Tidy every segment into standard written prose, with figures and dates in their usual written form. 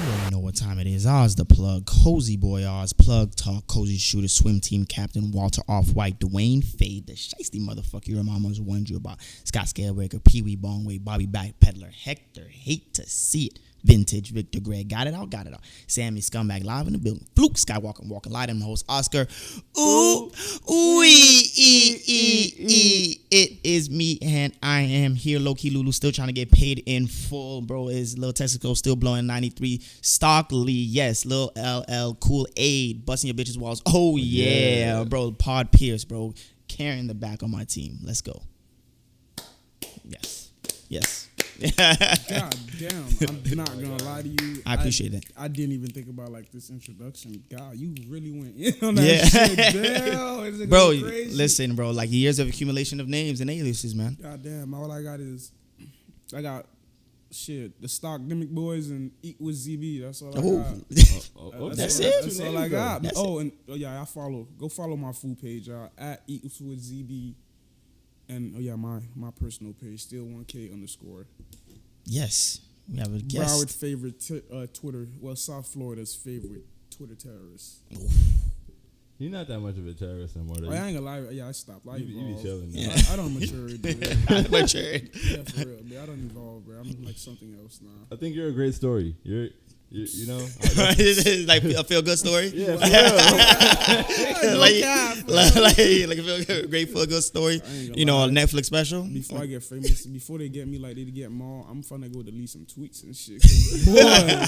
You already know what time it is. Oz the plug, Cozy Boy Oz, Plug Talk, Cozy Shooter, Swim Team Captain, Walter Off-White, Dwayne Fade, the shiesty motherfucker your mama's warned you about, Scott Scalebreaker, Pee Wee Bongway, Bobby Backpeddler, Hector, Hate to See It, Vintage, Victor Gregg, got it out. Sammy Scumbag live in the building, Fluke Skywalker, walking light, and host Oscar. It is me, and I am here, low-key Lulu, still trying to get paid in full, bro. Is Lil Texaco still blowing 93, Stockley, yes, Lil LL, Cool Aid, busting your bitches walls, oh yeah, bro, Pod Pierce, bro, carrying the back on my team, let's go. Yes. God damn, I'm not gonna lie to you. I appreciate that. I didn't even think about like this introduction. God, you really went in on that shit. Damn, bro, crazy? Listen, bro, like years of accumulation of names and aliases, man. God damn, all I got the stock Demic Boys and Eat with ZB. That's all I got. That's it. That's all I got. That's Go follow my food page at Eat with ZB. And my personal page, still 1K _. Yes, we have a guest. Broward favorite Twitter, South Florida's favorite Twitter terrorist. You're not that much of a terrorist anymore. I ain't gonna lie. Yeah, I stopped. You be chilling. Yeah. I don't mature, dude. I matured. Yeah, for real, man. I don't evolve, bro. I'm like something else now. I think you're a great story. You know, like a feel good story. Yeah, like a great feel good story. You know, a Netflix special. Before I get famous, before they get me like they get more, I'm finna go delete some tweets and shit. Boy,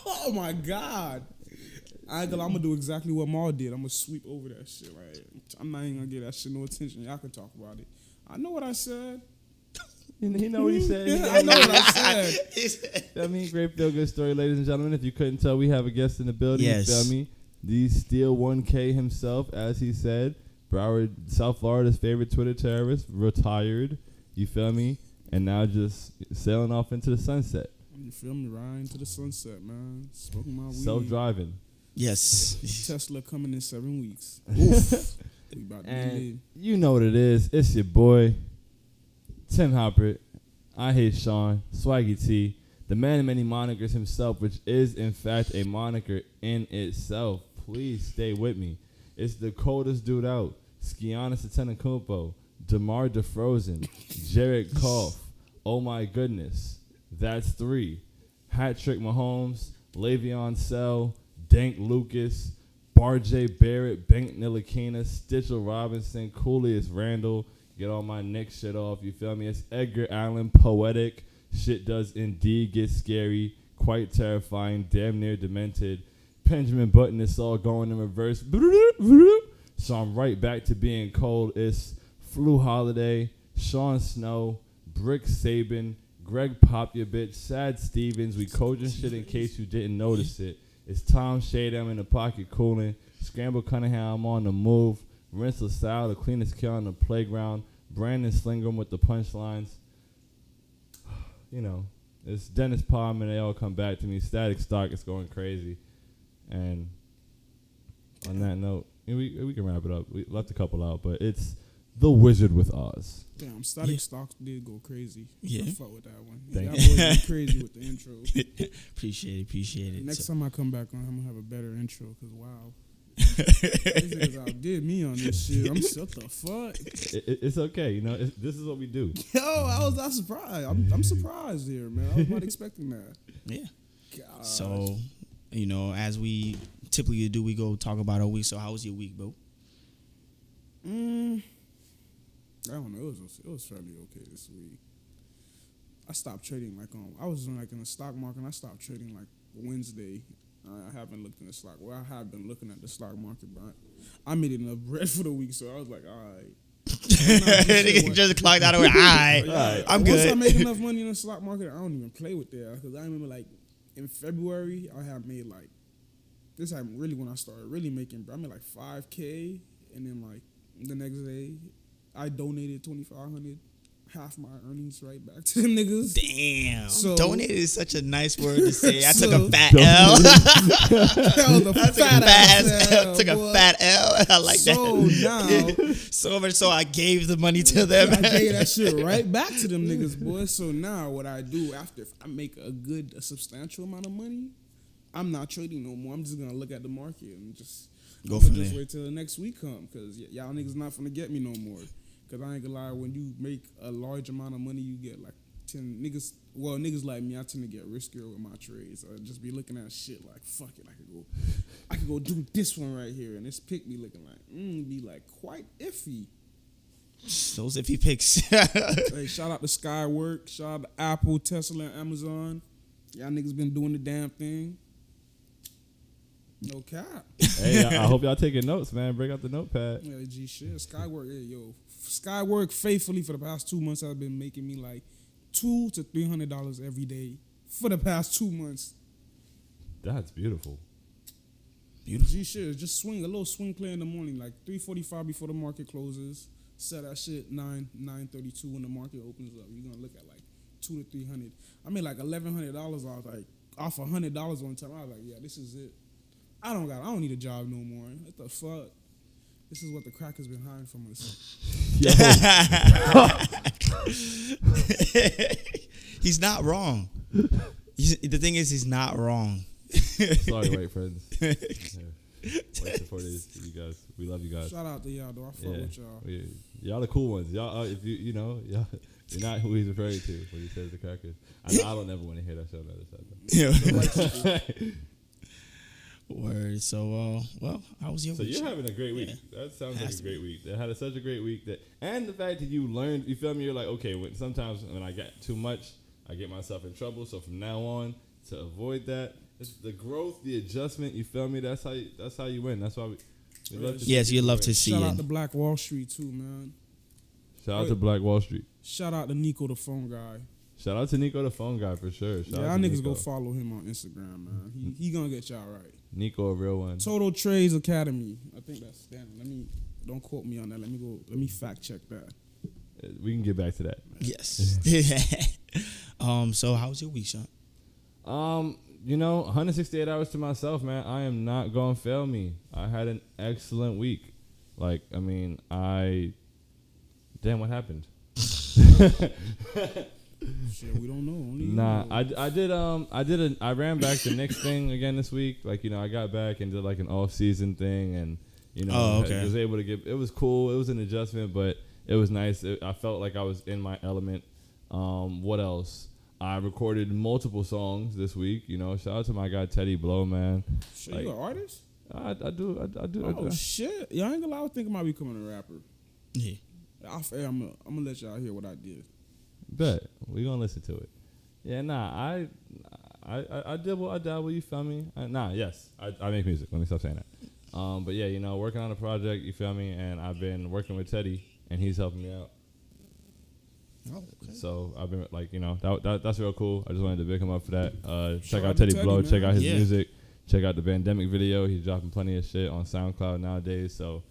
oh my god. I'm gonna do exactly what Maul did. I'm gonna sweep over that shit. Like, I'm not even gonna give that shit no attention. Y'all can talk about it. I know what I said. He know what he said. I know what I said. I mean, great feel good story, ladies and gentlemen. If you couldn't tell, we have a guest in the building. Yes. You feel me? The Steel 1K himself, as he said. Broward, South Florida's favorite Twitter terrorist, retired. You feel me? And now just sailing off into the sunset. You feel me? Riding to the sunset, man. Smoking my weed. Self-driving. Yes. Tesla coming in 7 weeks. We about to And you know what it is. It's your boy, Tim Hopper. I hate Sean, Swaggy T, the man of many monikers himself, which is in fact a moniker in itself. Please stay with me. It's the coldest dude out. Giannis Antetokounmpo, DeMar DeFrozen, Jared Goff. Oh my goodness, that's 3. Hat Trick Mahomes, Le'Veon Bell, Dank Lucas, Barjay Barrett, Bank Ntilikina, Stitchell Robinson, Coolius Randall. Get all my Knicks shit off, you feel me? It's Edgar Allan Poetic. Shit does indeed get scary, quite terrifying, damn near demented. Benjamin Button, it's all going in reverse. So I'm right back to being cold. It's Flu Holiday, Sean Snow, Brick Saban, Greg Popovich, Sad Stevens. We coding shit in case you didn't notice it. It's Tom Shadam in the pocket cooling. Scramble Cunningham on the move. Rinse LaSalle, the cleanest kid on the playground. Brandon Slingram with the punchlines. You know, it's Dennis Palmer, and they all come back to me. Static Stock is going crazy. And on that note, we can wrap it up. We left a couple out, but it's The Wizard with Oz. Damn, Static Stock did go crazy. Yeah. I fuck with that one. Thank That boy went crazy with the intro. Appreciate it. Next time I come back on, I'm going to have a better intro, because wow. These niggas outdid me on this shit. I'm what the fuck? It's okay, you know. This is what we do. Yo, I was not surprised. I'm surprised here, man. I was not expecting that. Yeah. Gosh. So, you know, as we typically do, we go talk about our week. So, how was your week, bro? I don't know. It was fairly okay this week. I stopped trading I was in the stock market. And I stopped trading like Wednesday. I haven't looked in the stock. Well, I have been looking at the stock market, but I made enough bread for the week, so I was like, all right. Just clocked out of it. All right. I'm good. Once I make enough money in the stock market, I don't even play with that. Because I remember, like, in February, I have made, like, this time really when I started really making bread. I made, like, $5K, and then, like, the next day, I donated $2,500 half my earnings right back to them niggas. Damn. So- Donated is such a nice word to say. I took So- a fat L. Hell, the I took fat ass L, took a boy. fat L. I like So that. now, So much so I gave the money to them. I gave that shit right back to them niggas, boy. So now what I do after if I make a substantial amount of money, I'm not trading no more. I'm just gonna look at the market and just Go I'ma from just there. wait till the next week come, cause y'all niggas not finna get me no more. Cause I ain't gonna lie, when you make a large amount of money, you get like 10 niggas. Well, niggas like me, I tend to get riskier with my trades. I just be looking at shit like, fuck it, I could go do this one right here, and this pick be looking like, be like quite iffy. Those iffy picks. Hey, shout out to Skywork, shout out to Apple, Tesla, and Amazon. Y'all niggas been doing the damn thing. No cap. Hey, I hope y'all taking notes, man. Break out the notepad. Yeah, G shit. Skywork, Skywork faithfully for the past 2 months have been making me like $200 to $300 every day for the past 2 months. That's beautiful. Beautiful. G shit, just swing a little swing play in the morning, like 3:45 before the market closes. Set that shit 9:32 when the market opens up. You're gonna look at like $200 to $300. I made like $1,100 off $100 one time. I was like, yeah, this is it. I don't need a job no more. What the fuck? This is what the crackers been hiring from us. Yo, He's not wrong. The thing is, he's not wrong. sorry, white friends. Yeah. White supporters, you guys. We love you guys. Shout out to y'all, though. I fuck with y'all. Y'all the cool ones. Y'all, if you know, y'all, you're not who he's referring to when he says the crackers. I don't ever want to hear that show on the other side. Word. So, well, how was your So week? you're having a great week. Yeah. That sounds like Has a to great week. That had such a great week and the fact that you learned. You feel me? You're like, okay. Sometimes when I get too much, I get myself in trouble. So from now on, to avoid that, it's the growth, the adjustment. You feel me? That's how you win. That's why we love to. Yes, see you people love win. to see Shout it. out to Black Wall Street, too, man. Shout out to Black Wall Street. Shout out to Nico, the phone guy. Shout out to Nico, the phone guy, for sure. Shout Y'all out to niggas Nico. go follow him on Instagram, man. He gonna get y'all right. Nico, a real one. Total Trades Academy. I think that's damn. Don't quote me on that. Let me fact check that. We can get back to that. Yes. So how was your week, Sean? 168 hours to myself, man. I am not gonna fail me. I had an excellent week. Like, I mean, damn, what happened? Shit, we don't know. Only you Nah, know. I ran back the Knicks thing again this week. Like, I got back and did like an off-season thing, and okay. I was able to it was cool. It was an adjustment, but it was nice. I felt like I was in my element. What else? I recorded multiple songs this week. Shout out to my guy Teddy Blow, man. Shit, like, you an artist? I do. Oh shit! Y'all ain't gonna lie. I was thinking about becoming a rapper. Yeah. I'm gonna let y'all hear what I did. Bet we gonna listen to it. Yeah, nah. I dabble. You feel me? Yes. I make music. Let me stop saying that. But yeah, working on a project. You feel me? And I've been working with Teddy, and he's helping me out. Oh, okay. So I've been like, that's real cool. I just wanted to pick him up for that. Check Shout out out to Teddy Teddy, Blow. man. Check out his Yeah. music. Check out the Pandemic video. He's dropping plenty of shit on Soundcloud nowadays. So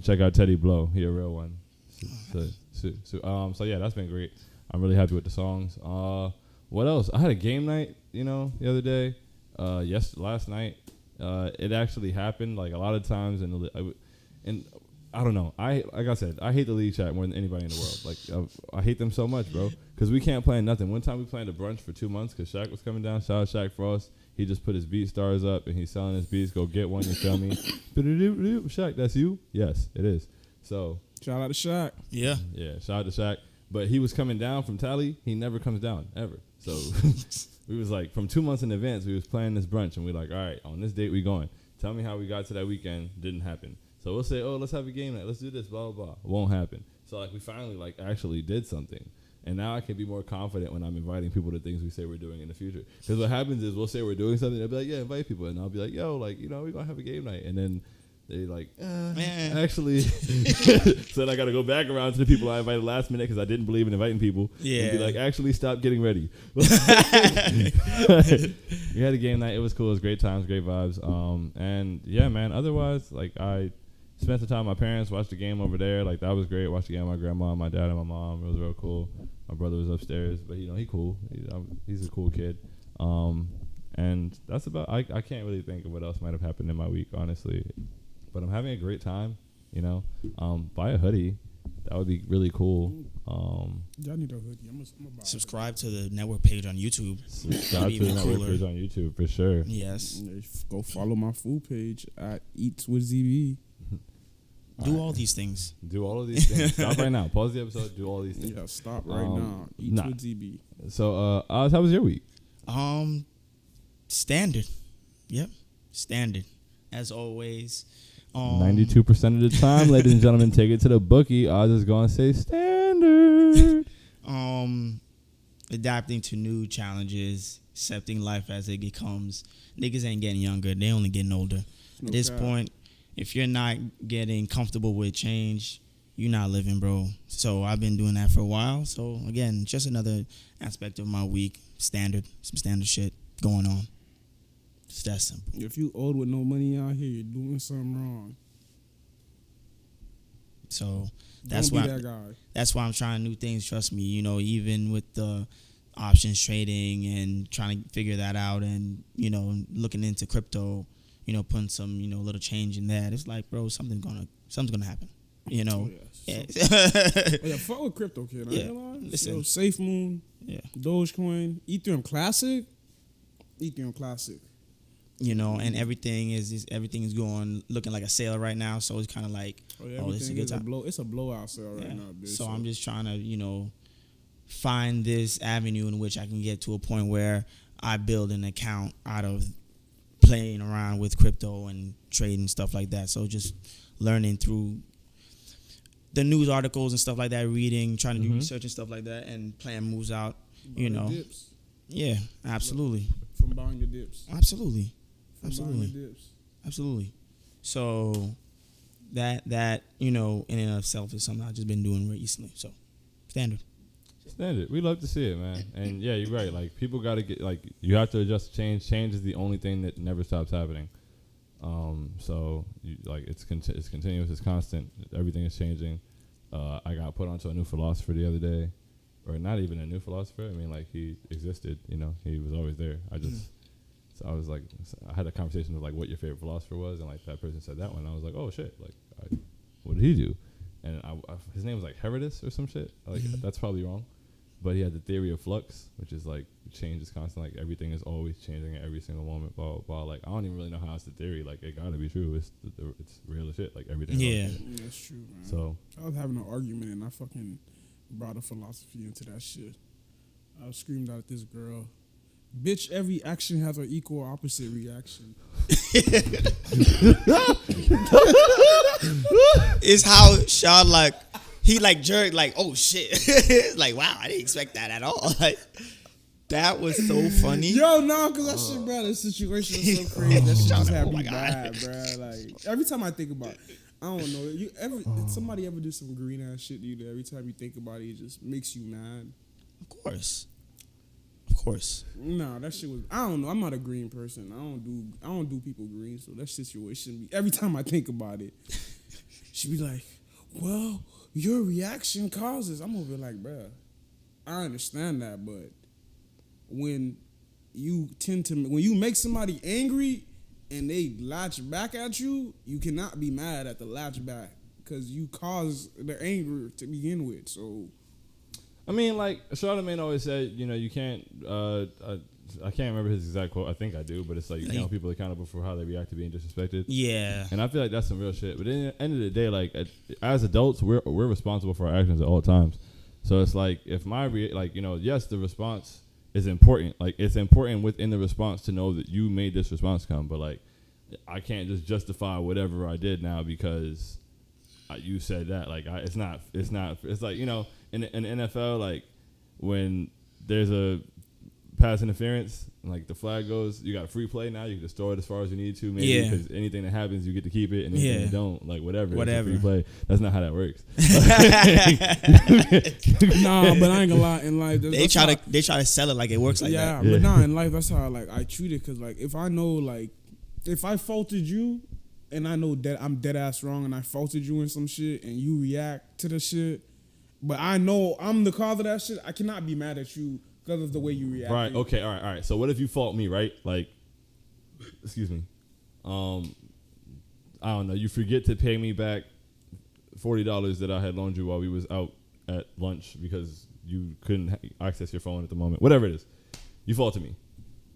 check out Teddy Blow. He a real one. So yeah, that's been great. I'm really happy with the songs. What else? I had a game night, the other day. Last night. It actually happened like a lot of times, and I don't know. Like I said, I hate the league chat more than anybody in the world. Like I hate them so much, bro. Because we can't plan nothing. One time we planned a brunch for 2 months because Shaq was coming down. Shout out Shaq Frost. He just put his beat stars up and he's selling his beats. Go get one. You feel me? Shaq, that's you? Yes, it is. So Shout out to Shaq. Yeah. yeah, shout out to Shaq. But he was coming down from Tally. He never comes down ever. So we was like from 2 months in advance. We was planning this brunch and we like, all right, on this date we going. Tell me how we got to that weekend. Didn't happen. So we'll say, oh, let's have a game night. Let's do this, blah, blah, blah. Won't happen. So, like, we finally, like, actually did something. And now I can be more confident when I'm inviting people to things we say we're doing in the future. Because what happens is we'll say we're doing something. They'll be like, yeah, invite people. And I'll be like, yo, like, we're going to have a game night. And then they like, Man. actually. So then I got to go back around to the people I invited last minute because I didn't believe in inviting people. Yeah. And be like, actually, stop getting ready. We had a game night. It was cool. It was great times, great vibes. And, yeah, man, otherwise, like, I spent some time with my parents, watched the game over there. Like, that was great. Watched the game with my grandma, my dad, and my mom. It was real cool. My brother was upstairs, but he cool. He's a cool kid. And that's about. I can't really think of what else might have happened in my week, honestly. But I'm having a great time. Buy a hoodie. That would be really cool. Y'all need a hoodie. I'm gonna buy Subscribe to the network page on YouTube. Subscribe to the network page on YouTube for sure. Yes. Go follow my food page at Eats with ZB. Do all these things. Do all of these things. Stop right now. Pause the episode. Do all these things. Yeah, stop right now. Eats with ZB. So, Oz, how was your week? Standard. Yep. Standard. As always. 92% of the time, ladies and gentlemen, take it to the bookie. Oz is going to say standard. Adapting to new challenges, accepting life as it becomes. Niggas ain't getting younger. They only getting older. At this point, if you're not getting comfortable with change, you're not living, bro. So I've been doing that for a while. So, again, just another aspect of my week. Some standard shit going on. It's that simple. If you old with no money out here, you're doing something wrong. So that's why I'm trying new things. Trust me. Even with the options trading and trying to figure that out, and looking into crypto, putting some little change in that. It's like, bro, something's gonna happen. Oh, yeah. Fuck with crypto, kid. Yeah. Listen, SafeMoon, Dogecoin, Ethereum Classic. And everything is looking like a sale right now. So it's kind of like, this is a good time. It's a blowout sale right now, bitch. So I'm just trying to, find this avenue in which I can get to a point where I build an account out of playing around with crypto and trading stuff like that. So just learning through the news articles and stuff like that, reading, trying to do research and stuff like that, and playing moves out. Dips. Yeah, absolutely. From buying the dips. Absolutely. So that in and of itself is something I've just been doing recently. So standard. We love to see it, man. And yeah, you're right. Like, people got to get, like, you have to adjust to change. Change is the only thing that never stops happening. So it's continuous, it's constant. Everything is changing. I got put onto a new philosopher the other day, or not even a new philosopher. I mean, like, he existed. He was always there. So I was like, I had a conversation with, like, what your favorite philosopher was, and, like, that person said that one. And I was like, oh shit, like, what did he do? And his name was like Herodus or some shit. Like, that's probably wrong. But he had the theory of flux, which is like change is constant. Like, everything is always changing at every single moment. Blah, blah, blah. Like, I don't even really know how it's the theory. Like, it gotta be true. It's real as shit. Like, everything. Yeah, that's true, man. So I was having an argument and I fucking brought a philosophy into that shit. I was screamed out at this girl. Bitch, every action has an equal opposite reaction. It's how Sean he jerked oh shit. Like, wow, I didn't expect that at all. Like, that was so funny. Yo, no, because that shit, bro, the situation was so crazy. That shit just had me bad, bro. Like, every time I think about it, I don't know. Did somebody ever do some green ass shit to you that every time you think about it, it just makes you mad? Of course. Nah, that shit was. I don't know. I'm not a green person. I don't do people green. So that situation be every time I think about it, she be like, "Well, your reaction causes." I'm over like, bruh, I understand that, but when you make somebody angry and they latch back at you, you cannot be mad at the latch back because you caused the anger to begin with. So. I mean, like, Charlamagne always said, you can't, I can't remember his exact quote. I think I do, but it's like, you can't hold people accountable for how they react to being disrespected. Yeah. And I feel like that's some real shit. But at the end of the day, like, as adults, we're responsible for our actions at all times. So it's like, if yes, the response is important. Like, it's important within the response to know that you made this response come. But, like, I can't just justify whatever I did now because you said that. Like, it's like, in the NFL, like, when there's a pass interference, like, the flag goes, you got a free play now. You can just throw it as far as you need to, maybe, because anything that happens, you get to keep it, and anything you don't, like, whatever. It's a free play. That's not how that works. Nah, but I ain't gonna lie. In life, they try to sell it like it works like that. Yeah, but nah, in life, that's how I treat it. Cause, like, if I know, like, if I faulted you, and I know that I'm dead ass wrong and I faulted you in some shit and you react to the shit, but I know I'm the cause of that shit, I cannot be mad at you because of the way you react. Right. Okay. All right. So what if you fault me, right? Like, excuse me. I don't know. You forget to pay me back $40 that I had loaned you while we was out at lunch because you couldn't access your phone at the moment. Whatever it is, you faulted me,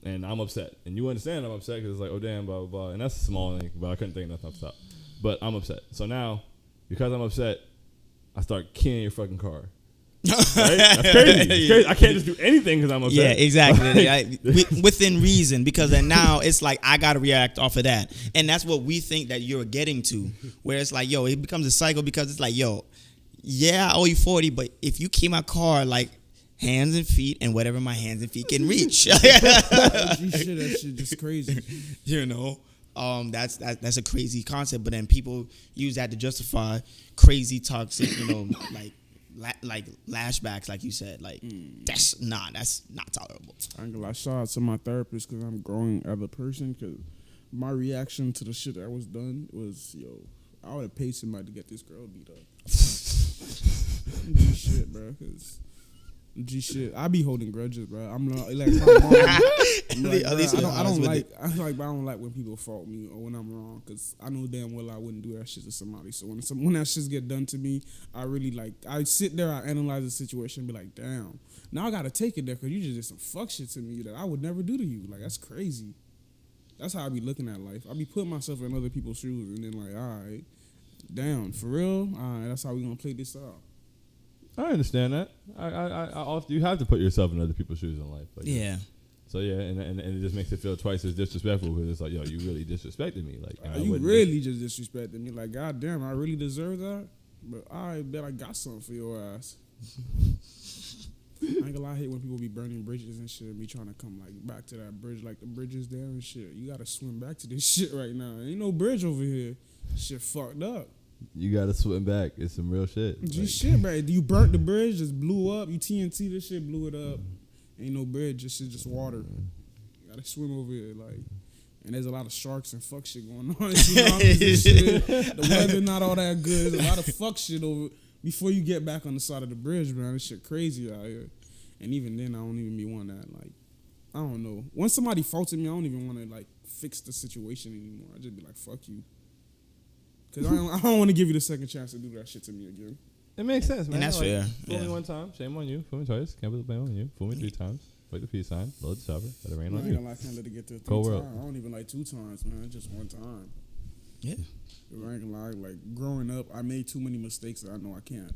and I'm upset. And you understand I'm upset because it's like, oh damn, blah blah blah. And that's a small thing, but I couldn't think of nothing off the top. But I'm upset. So now, because I'm upset, I start keying your fucking car. Right? That's crazy. It's crazy. I can't just do anything because I'm upset. Yeah, exactly. Within reason, because then now it's like I gotta react off of that, and that's what we think that you're getting to. Where it's like, yo, it becomes a cycle because it's like, yo, yeah, I owe you 40, but if you keep my car like hands and feet and whatever my hands and feet can reach, That shit just crazy. you know. That's a crazy concept, but then people use that to justify crazy toxic, you know, like lashbacks, like you said, like that's not tolerable. I ain't gonna lie, shout out to my therapist because I'm growing as a person. Because my reaction to the shit that was done was, yo, I would have paid somebody to get this girl beat up. G shit, bro. Cause G shit, I be holding grudges, bro. I'm not like my mom. I don't like when people fault me or when I'm wrong, cause I know damn well I wouldn't do that shit to somebody. So when that shit get done to me, I really I sit there, I analyze the situation, and be like, damn, now I gotta take it there, cause you just did some fuck shit to me that I would never do to you. Like that's crazy. That's how I be looking at life. I be putting myself in other people's shoes, and then like, all right, damn, for real, all right, that's how we gonna play this out. I understand that. You have to put yourself in other people's shoes in life. Like, Yeah. So yeah, and it just makes it feel twice as disrespectful because it's like, yo, you really disrespected me. Like, you really just disrespected me. Like, goddamn, I really deserve that. But I bet I got something for your ass. I ain't gonna lie, I hate when people be burning bridges and shit. Be trying to come like back to that bridge, like the bridge is there and shit. You gotta swim back to this shit right now. Ain't no bridge over here. Shit fucked up. You gotta swim back. It's some real shit. Shit, bro. You burnt the bridge, just blew up. You TNT this shit, blew it up. Ain't no bridge. This shit just water. You gotta swim over here, like. And there's a lot of sharks and fuck shit going on. Shit. The weather not all that good. There's a lot of fuck shit over before you get back on the side of the bridge, man. This shit crazy out here. And even then, I don't even be wanting that. Like, I don't know. Once somebody faulted me, I don't even want to like fix the situation anymore. I just be like, fuck you. Because I don't want to give you the second chance to do that shit to me again. It makes sense, man. And that's fair. Fool me one time, shame on you. Fool me twice, can't put the blame on you. Fool me 3 times, break the peace sign, load the chopper, let it rain on I you. ain't gonna lie, I can't let it get to 3 Cold times. world. I don't even like 2 times, man. Just 1 time. Yeah. I ain't gonna lie, like growing up, I made too many mistakes that I know I can't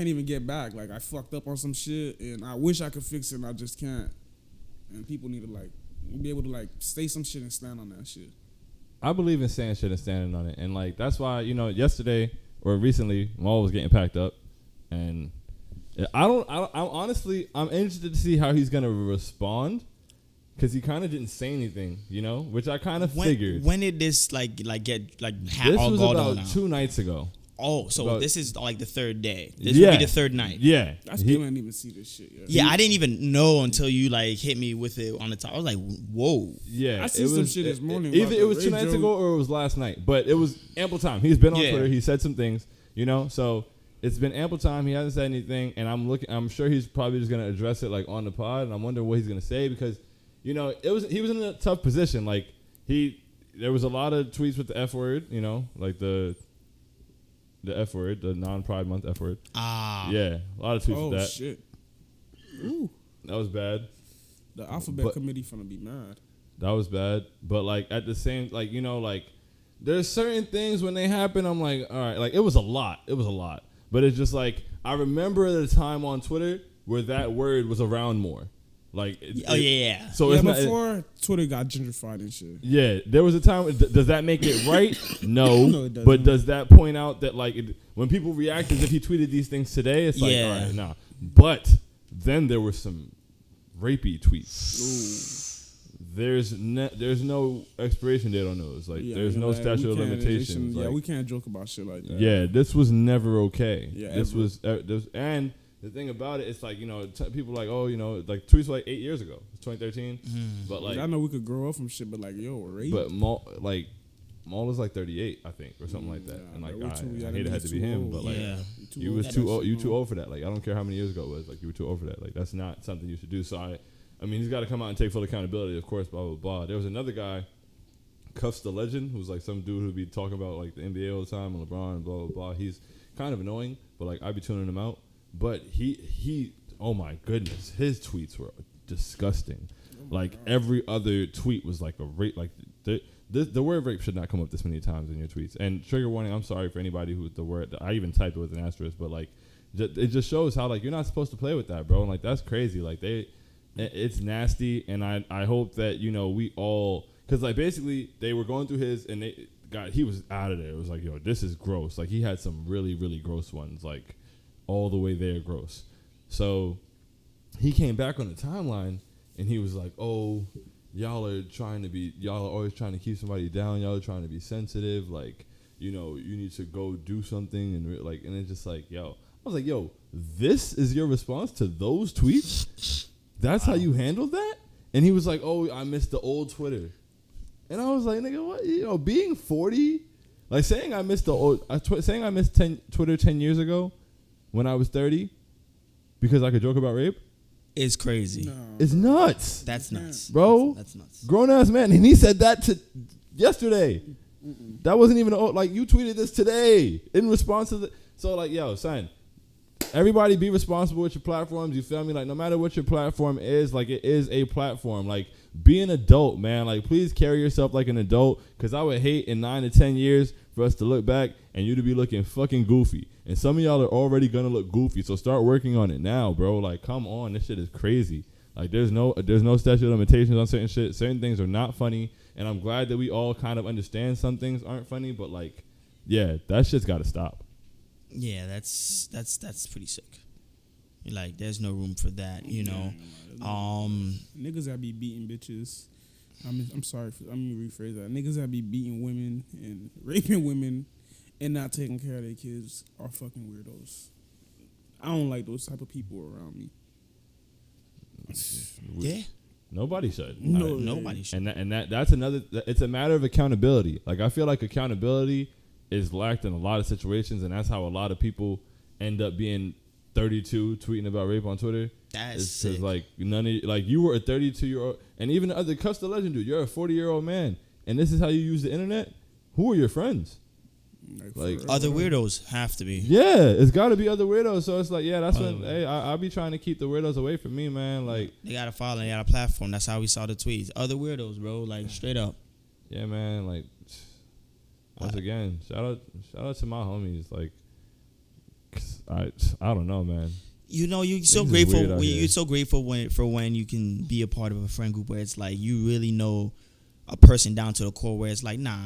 even get back. Like I fucked up on some shit, and I wish I could fix it, and I just can't. And people need to like be able to like say some shit and stand on that shit. I believe in saying shit and standing on it, and like that's why yesterday or recently, Maul was getting packed up, and I'm honestly interested to see how he's gonna respond, because he kind of didn't say anything, which I kind of figured. When did this get This was about 2 nights ago. Oh, so this is like the 3rd day. This will be the 3rd night. Yeah. I still didn't even see this shit yet. Yeah, I didn't even know until you like hit me with it on the top. I was like, whoa. Yeah. I see some shit this morning. Either it was 2 nights ago or it was last night, but it was ample time. He's been on Twitter. He said some things, so it's been ample time. He hasn't said anything, and I'm sure he's probably just going to address it like on the pod, and I'm wondering what he's going to say because, he was in a tough position. Like there was a lot of tweets with the F word, like the F word, the non-Pride Month F word. Yeah, a lot of tweets with that. Oh, shit. Ooh. That was bad. The alphabet committee finna be mad. That was bad. But, at the same, there's certain things when they happen, I'm like, all right, it was a lot. It was a lot. But it's just I remember the time on Twitter where that word was around more. Yeah. So it's before Twitter got gentrified and shit. Yeah, there was a time. Does that make it right? No. No, it doesn't. But does that point out that when people react as if he tweeted these things today, it's all right, nah. But then there were some rapey tweets. Ooh. There's no expiration date on those. There's no statute of limitations. We can't joke about shit like that. Yeah, this was never okay. Yeah, this was and. The thing about it, it's people tweets were 8 years ago, 2013. But I know we could grow up from shit, but rape. But Maul is like 38, I think, or something like that. And like, I hate it had to be too him, old. but like, you was too old. You too old for that. Like, I don't care how many years ago it was. Like, you were too old for that. Like, that's not something you should do. So I mean, he's got to come out and take full accountability, of course. Blah blah blah. There was another guy, Cuffs the Legend, who's like some dude who'd be talking about like the NBA all the time and LeBron and blah blah blah. He's kind of annoying, but like I'd be tuning him out. But he oh my goodness, his tweets were disgusting. Like every other tweet was like a rape. Like the word rape should not come up this many times in your tweets. And trigger warning, I'm sorry for anybody who the word, I even typed it with an asterisk, but like it just shows how like you're not supposed to play with that, bro. And like that's crazy. Like it's nasty. And I hope that, you know, we all, because like basically they were going through his and he was out of there. It was like, yo, this is gross. Like he had some really, really gross ones, like all the way there gross. So he came back on the timeline and he was like, oh, y'all are always trying to keep somebody down. Y'all are trying to be sensitive. Like, you know, you need to go do something. And it's just like, yo, I was like, yo, this is your response to those tweets? That's how you handled that? And he was like, oh, I missed the old Twitter. And I was like, nigga, what? You know, being 40, like saying I missed Twitter 10 years ago when I was 30 because I could joke about rape. It's crazy. No, it's nuts. That's nuts, bro. That's nuts. Grown ass man, and he said that yesterday. That wasn't even like you tweeted this today in response to the. So like, yo, son, everybody be responsible with your platforms. You feel me? Like no matter what your platform is, like it is a platform. Like be an adult, man. Like please carry yourself like an adult. Because I would hate in 9 to 10 years for us to look back and you to be looking fucking goofy. And some of y'all are already gonna look goofy, so start working on it now, bro. Like, come on, this shit is crazy. Like, there's no statute of limitations on certain shit. Certain things are not funny, and I'm glad that we all kind of understand some things aren't funny. But like, yeah, that shit's got to stop. Yeah, that's pretty sick. Like, there's no room for that, you know. Niggas that be beating bitches. I'm sorry. I'm gonna rephrase that. Niggas that be beating women and raping women and not taking care of their kids are fucking weirdos. I don't like those type of people around me. Yeah. Nobody should. Nobody should. And that's another. It's a matter of accountability. Like I feel like accountability is lacked in a lot of situations, and that's how a lot of people end up being 32 tweeting about rape on Twitter. That's sick. Like you were a 32-year-old, and even the other Cuss the Legend dude, you're a 40-year-old man, and this is how you use the internet. Who are your friends? Like other weirdos have to be. Yeah, it's got to be other weirdos. So it's like, yeah, that's when. Hey, I'll be trying to keep the weirdos away from me, man. Like they got to follow, they got a platform. That's how we saw the tweets. Other weirdos, bro. Like straight up. Yeah, man. Like once again, shout out to my homies. Like I don't know, man. You know, you're so grateful. You're so grateful for when you can be a part of a friend group where it's like you really know a person down to the core. Where it's like, nah.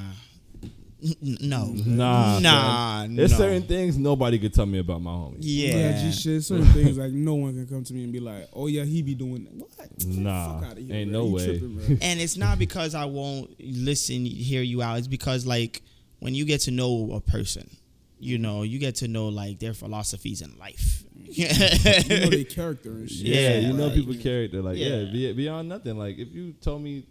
There's certain things nobody could tell me about my homie. Yeah, just shit. Certain things like no one can come to me and be like, "Oh yeah, he be doing that." What? Nah, fuck out of here, ain't bro. no He way. tripping, And it's not because I won't hear you out. It's because like when you get to know a person, you know, you get to know like their philosophies in life. you know their character and shit. Yeah, you know people's character. Like beyond nothing. Like if you told me,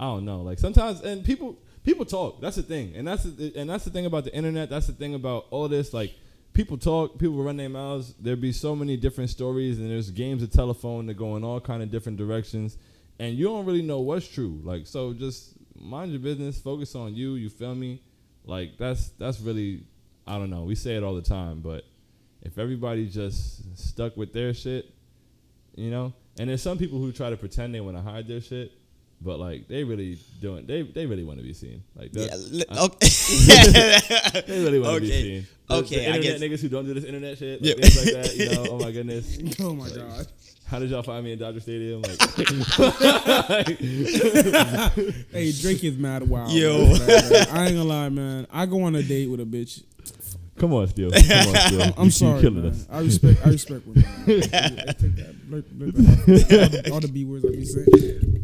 I don't know. Like sometimes and people talk. That's the thing, and that's the thing about the internet. That's the thing about all this. Like, people talk, people run their mouths. There'd be so many different stories, and there's games of telephone that go in all kind of different directions, and you don't really know what's true. Like, so just mind your business, focus on you. You feel me? Like that's really, I don't know. We say it all the time, but if everybody just stuck with their shit, you know. And there's some people who try to pretend they want to hide their shit. But like they really doing, they really want to be seen. Like okay. They really want to be seen. The internet niggas who don't do this internet shit, like, things like that. You know, oh my goodness. Oh my god. How did y'all find me in Dodger Stadium? Like, hey, Drake is mad wild. Yo, man. I ain't gonna lie, man. I go on a date with a bitch. Come on, Steel. I'm sorry, man. Us. I respect women. I take that. All the B words I be saying.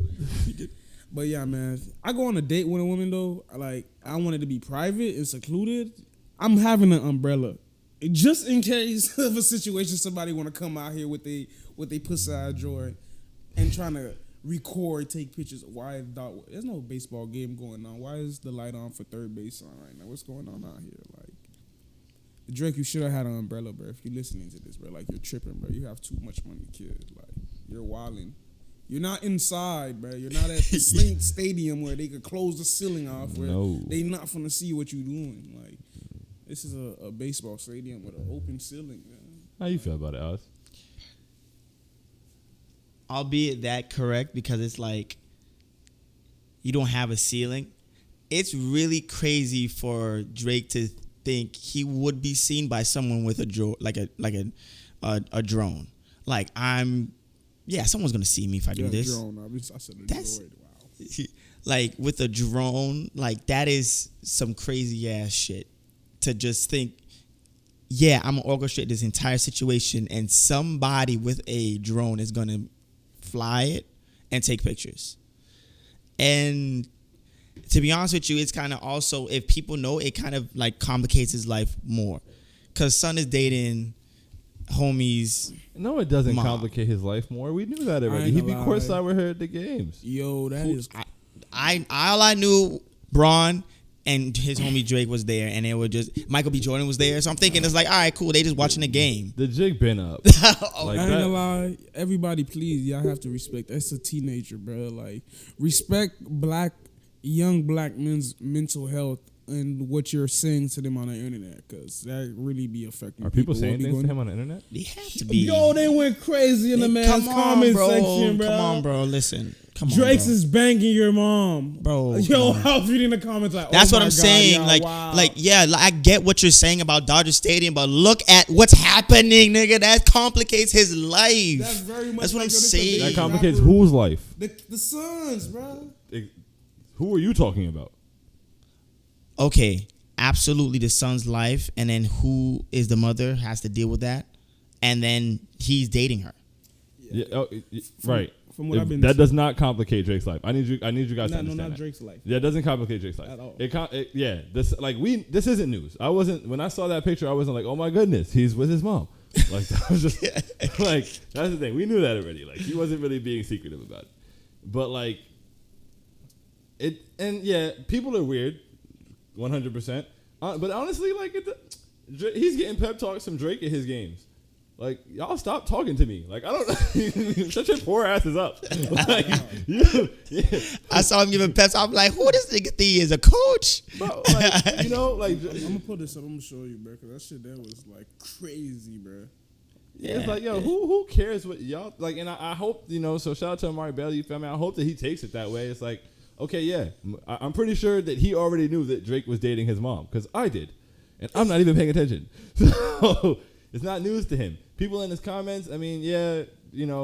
But yeah, man. I go on a date with a woman though. Like I want it to be private and secluded. I'm having an umbrella, just in case of a situation. Somebody want to come out here with they pussy out drawer and trying to record, take pictures. Why there's no baseball game going on? Why is the light on for third base on right now? What's going on out here? Like, Drake, you should have had an umbrella, bro. If you're listening to this, bro, like, you're tripping, bro. You have too much money, kid. Like, you're wilding. You're not inside, bro. You're not at the stadium where they could close the ceiling off, where they not finna see what you're doing. Like, this is a baseball stadium with an open ceiling, man. How you feel about it, Oz? Albeit that correct, because it's like you don't have a ceiling. It's really crazy for Drake to think he would be seen by someone with a drone, like a drone. Like, someone's gonna see me if I do this. Drone. I said a droid. Wow. Like, with a drone, like, that is some crazy ass shit. To just think, I'm gonna orchestrate this entire situation, and somebody with a drone is gonna fly it and take pictures. And to be honest with you, it's kind of also, if people know, it kind of like complicates his life more, because son is dating homies. No, it doesn't mom. Complicate his life more. We knew that already. He'd be courtside with her at the games. Yo, that is. All I knew, Braun and his homie Drake was there, and it was just Michael B. Jordan was there. So I'm thinking it's like, all right, cool. They just watching the game. The jig been up. I ain't gonna lie. Everybody, please, y'all have to respect. That's a teenager, bro. Like, respect young black men's mental health and what you're saying to them on the internet, because that really be affecting. Are people saying things to him on the internet? They have to be. Yo, they went crazy in the man's comment section, bro. Come on, bro. Listen. Come on, Drake's bro. is banging your mom, bro. Yo, I was reading the comments like, that's oh what I'm God, saying. y'all, Like, wow. I get what you're saying about Dodger Stadium, but look at what's happening, nigga. That complicates his life. That's very much. That's what like, I'm saying. That complicates whose life? The Suns, bro. Who are you talking about? Okay, absolutely the son's life, and then who is the mother has to deal with that, and then he's dating her. Yeah, right. From what I've been, that does not complicate Drake's life. I need you guys to understand. No, not that. Drake's life. Yeah, it doesn't complicate Drake's life At all. This isn't news. I wasn't, when I saw that picture, I wasn't like, oh my goodness, he's with his mom. Like, that was just like, that's the thing. We knew that already. Like, he wasn't really being secretive about it. But like, people are weird, 100%. But honestly, like, he's getting pep talks from Drake at his games. Like, y'all stop talking to me. Like, I don't. Shut your poor asses up. Like, I saw him giving pep. I'm like, who this nigga think is a coach? Bro, like, I'm gonna pull this up. I'm gonna show you, bro, because that shit there was like crazy, bro. Yeah, it's like, yo, who cares what y'all like? And I hope, so shout out to Amari Bailey. You feel me? I hope that he takes it that way. It's like, okay, yeah, I'm pretty sure that he already knew that Drake was dating his mom, because I did, and I'm not even paying attention. So it's not news to him. People in his comments, I mean, yeah,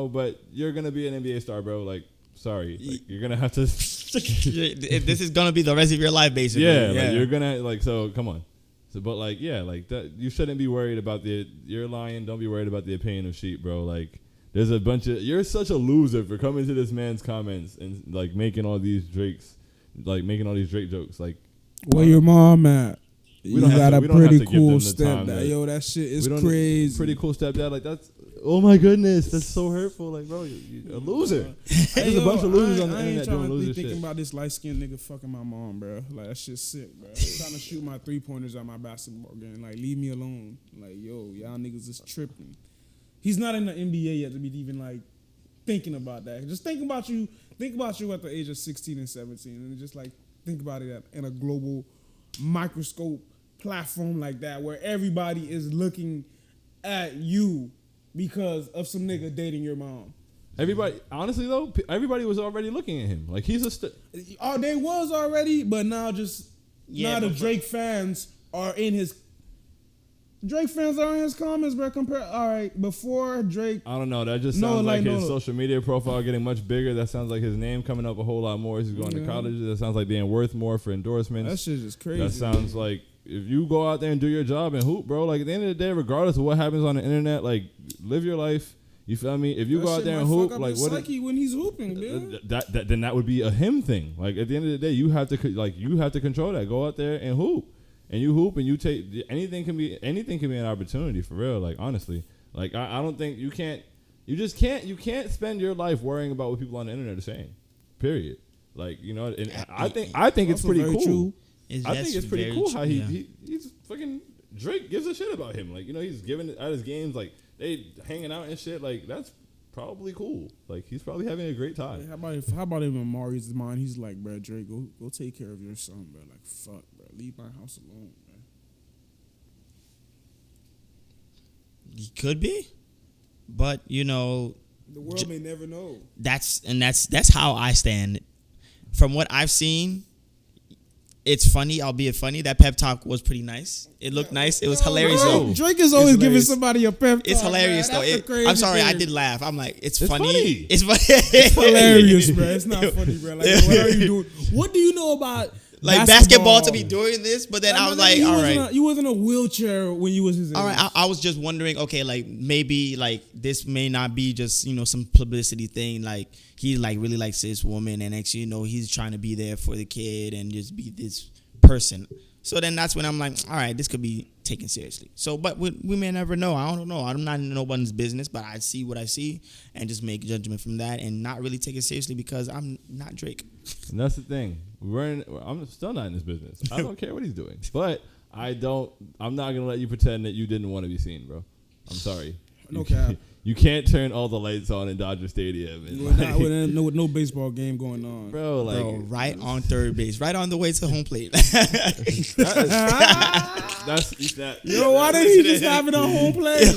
but you're gonna be an NBA star, bro. Like, sorry, like, you're gonna have to. This is gonna be the rest of your life, basically. Yeah, like, you're gonna like. So come on. So, but like, yeah, like that. You shouldn't be worried about you're lying. Don't be worried about the opinion of sheep, bro. Like, there's a bunch of. You're such a loser for coming to this man's comments and like making all these Drake jokes. Like, where your mom at? You got a pretty cool stepdad. Yo, that shit is crazy. Pretty cool stepdad. Like, that's, oh my goodness, that's so hurtful. Like, bro, you're a loser. There's a bunch of losers on the internet doing loser shit. I ain't thinking about this light-skinned nigga fucking my mom, bro. Like, that shit's sick, bro. I'm trying to shoot my 3-pointers at my basketball game. Like, leave me alone. Like, yo, y'all niggas is tripping. He's not in the NBA yet to be even, like, thinking about that. Just think about you at the age of 16 and 17, and just, like, think about it in a global microscope platform like that, where everybody is looking at you because of some nigga dating your mom. Everybody, honestly though, everybody was already looking at him. Like, he's oh, they was already, but now now the Drake fans are in his. Drake fans are in his comments, bro. All right, before Drake. I don't know. That just sounds like his social media profile getting much bigger. That sounds like his name coming up a whole lot more. He's going to college. That sounds like being worth more for endorsements. That shit is crazy. That sounds like, if you go out there and do your job and hoop, bro, like, at the end of the day, regardless of what happens on the internet, like, live your life. You feel me? If you go out there and hoop, like, what? When he's hooping, dude. Then that would be a him thing. Like, at the end of the day, you have to control that. Go out there and hoop, and you hoop, and you take anything can be an opportunity for real. Like, honestly, like, I don't think you can't. You just can't. You can't spend your life worrying about what people on the internet are saying. Period. Like, you know, and I think it's pretty cool. True. I think it's pretty cool how he's fucking Drake gives a shit about him. Like, you know, he's giving at his games, like they hanging out and shit. Like, that's probably cool. Like, he's probably having a great time. Hey, how about him in Mari's mind? He's like, bro, Drake, go take care of your son, bro. Like, fuck, bro, leave my house alone, man. He could be, but you know, the world may never know. That's how I stand. From what I've seen, it's funny, albeit funny. That pep talk was pretty nice. It looked nice. It was hilarious though. Drake is always giving somebody a pep talk. It's hilarious though. I'm sorry, I did laugh. I'm like, it's funny. It's funny. It's hilarious, bro. It's not funny, bro. Like, what are you doing? What do you know about like basketball to be doing this? But then I was like, all right. You wasn't in a wheelchair when you was his age. All right, I was just wondering, okay, like maybe like this may not be just, you know, some publicity thing. Like he like really likes this woman, and actually, you know, he's trying to be there for the kid and just be this person. So then that's when I'm like, all right, this could be taken seriously. So, but we may never know. I don't know. I'm not in nobody's business, but I see what I see and just make judgment from that and not really take it seriously because I'm not Drake. And that's the thing. I'm still not in this business. I don't care what he's doing. But I'm not going to let you pretend that you didn't want to be seen, bro. I'm sorry. No cap. You can't turn all the lights on in Dodger Stadium. And with no baseball game going on. Bro, right on third base. Right on the way to home plate. That's Yo, why didn't he just have it on home plate?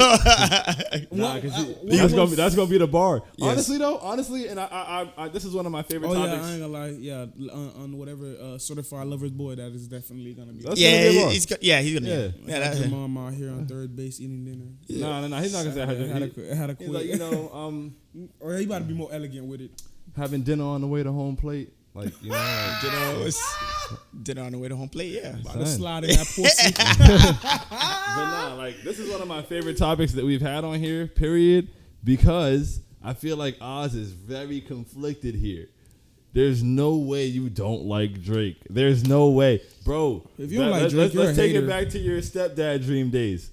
That's gonna be the bar. Yes. Honestly, and I this is one of my favorite topics. Yeah, I ain't gonna lie. Yeah, on whatever certified lover's boy, that is definitely gonna be. He's gonna. Yeah, your mom out here on third base eating dinner. No, he's not gonna say had a he's quit. like, you know, or he about to be more elegant with it. having dinner on the way to home plate, like, you know, like, dinner on the way to home plate. Yeah, about to slide in that pussy. But nah, like, this is one of my favorite topics that we've had on here, period, because I feel like Oz is very conflicted here. There's no way you don't like Drake. There's no way. Bro, if you don't like Drake, let's take it back to your stepdad dream days.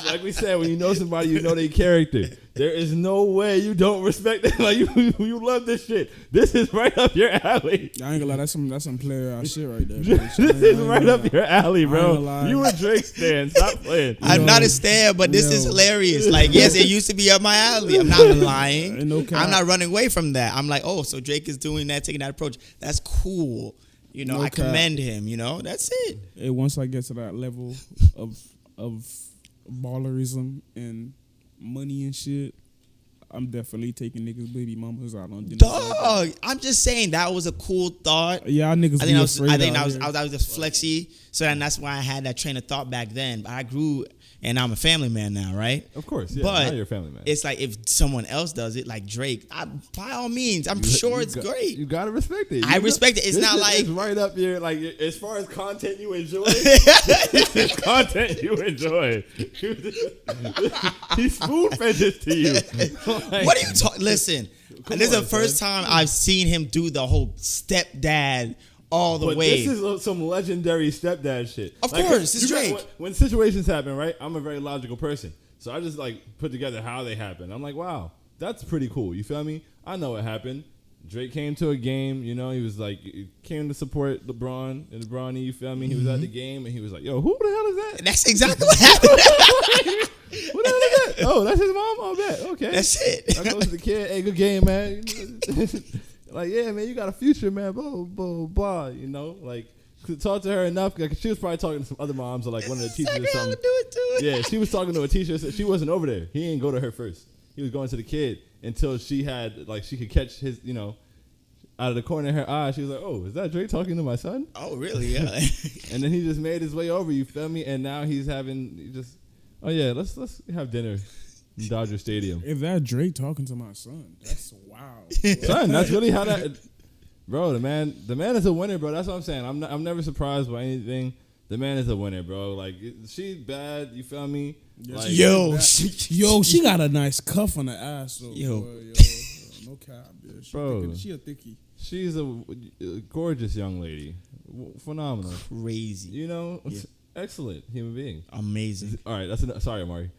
Like we said, when you know somebody, you know their character. There is no way you don't respect it. Like, you love this shit. This is right up your alley. I ain't gonna lie, that's some player shit right there. This is right up your alley, bro. You a Drake stan. Stop playing. I'm not a stan, but this is hilarious. Like, yes, it used to be up my alley. I'm not lying. I'm not running away from that. I'm like, oh, so Drake is doing that, taking that approach. That's cool. You know, I commend him. You know, that's it. Once I get to that level of ballerism and money and shit, I'm definitely taking niggas' baby mamas out on dinner. Dog, I'm just saying that was a cool thought. Yeah, niggas. I think I was just flexy. So then that's why I had that train of thought back then. But I grew, and I'm a family man now, right? Of course, yeah. But now you're a family man. It's like if someone else does it, like Drake, by all means, I'm sure it's great. You gotta respect it. I respect it. It's not like it's right up here. Like, as far as content you enjoy, this is content you enjoy. He spoon fed this to you. Like, what are you talking? Listen, this is the first time I've seen him do the whole stepdad all the way. This is some legendary stepdad shit. Of course, it's Drake. When situations happen, right? I'm a very logical person, so I just like put together how they happen. I'm like, wow, that's pretty cool. You feel me? I know what happened. Drake came to a game, you know, he was like, he came to support LeBron and LeBron, you feel me? He was at the game and he was like, yo, who the hell is that? That's exactly what happened. Who the hell is that? Oh, that's his mom? I bet. Okay. That's it. I goes to the kid, hey, good game, man. Like, yeah, man, you got a future, man, blah, blah, blah, you know? Like, talk to her enough, like, she was probably talking to some other moms or like one of the teachers or something. Yeah, she was talking to a teacher, so she wasn't over there. He didn't go to her first. He was going to the kid until she had, like, she could catch his, you know, out of the corner of her eye. She was like, oh, is that Drake talking to my son? Oh, really? Yeah. And then he just made his way over, you feel me? And now he's oh, yeah, let's have dinner in Dodger Stadium. If that Drake talking to my son, that's wow. Son, that's really how that... Bro, the man is a winner, bro. That's what I'm saying. I'm never surprised by anything. The man is a winner, bro. Like, she's bad, you feel me? Like, she got a nice cuff on the ass. So, yo, no cap, bitch. Bro, she a thickie. She's a gorgeous young lady, phenomenal, crazy. You know, excellent human being. Amazing. All right, sorry, Amari.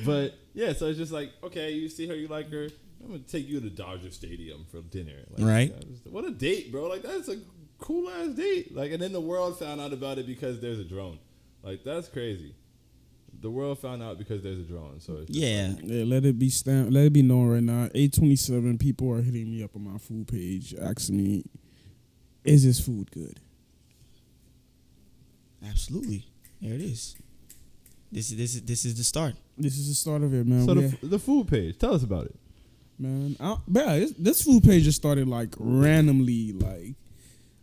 But yeah, so it's just like, okay, you see her, you like her. I'm gonna take you to Dodger Stadium for dinner. Like, Right. What a date, bro. Like, that's a cool ass date. Like, and then the world found out about it because there's a drone. Like, that's crazy. The world found out because there's a drone. So it's Yeah. Yeah, let it be stamped. Let it be known right now. 827 people are hitting me up on my food page, asking me, "Is this food good?" Absolutely. There it is. This is the start. This is the start of it, man. So the food page. Tell us about it. Man, this food page just started like randomly. Like,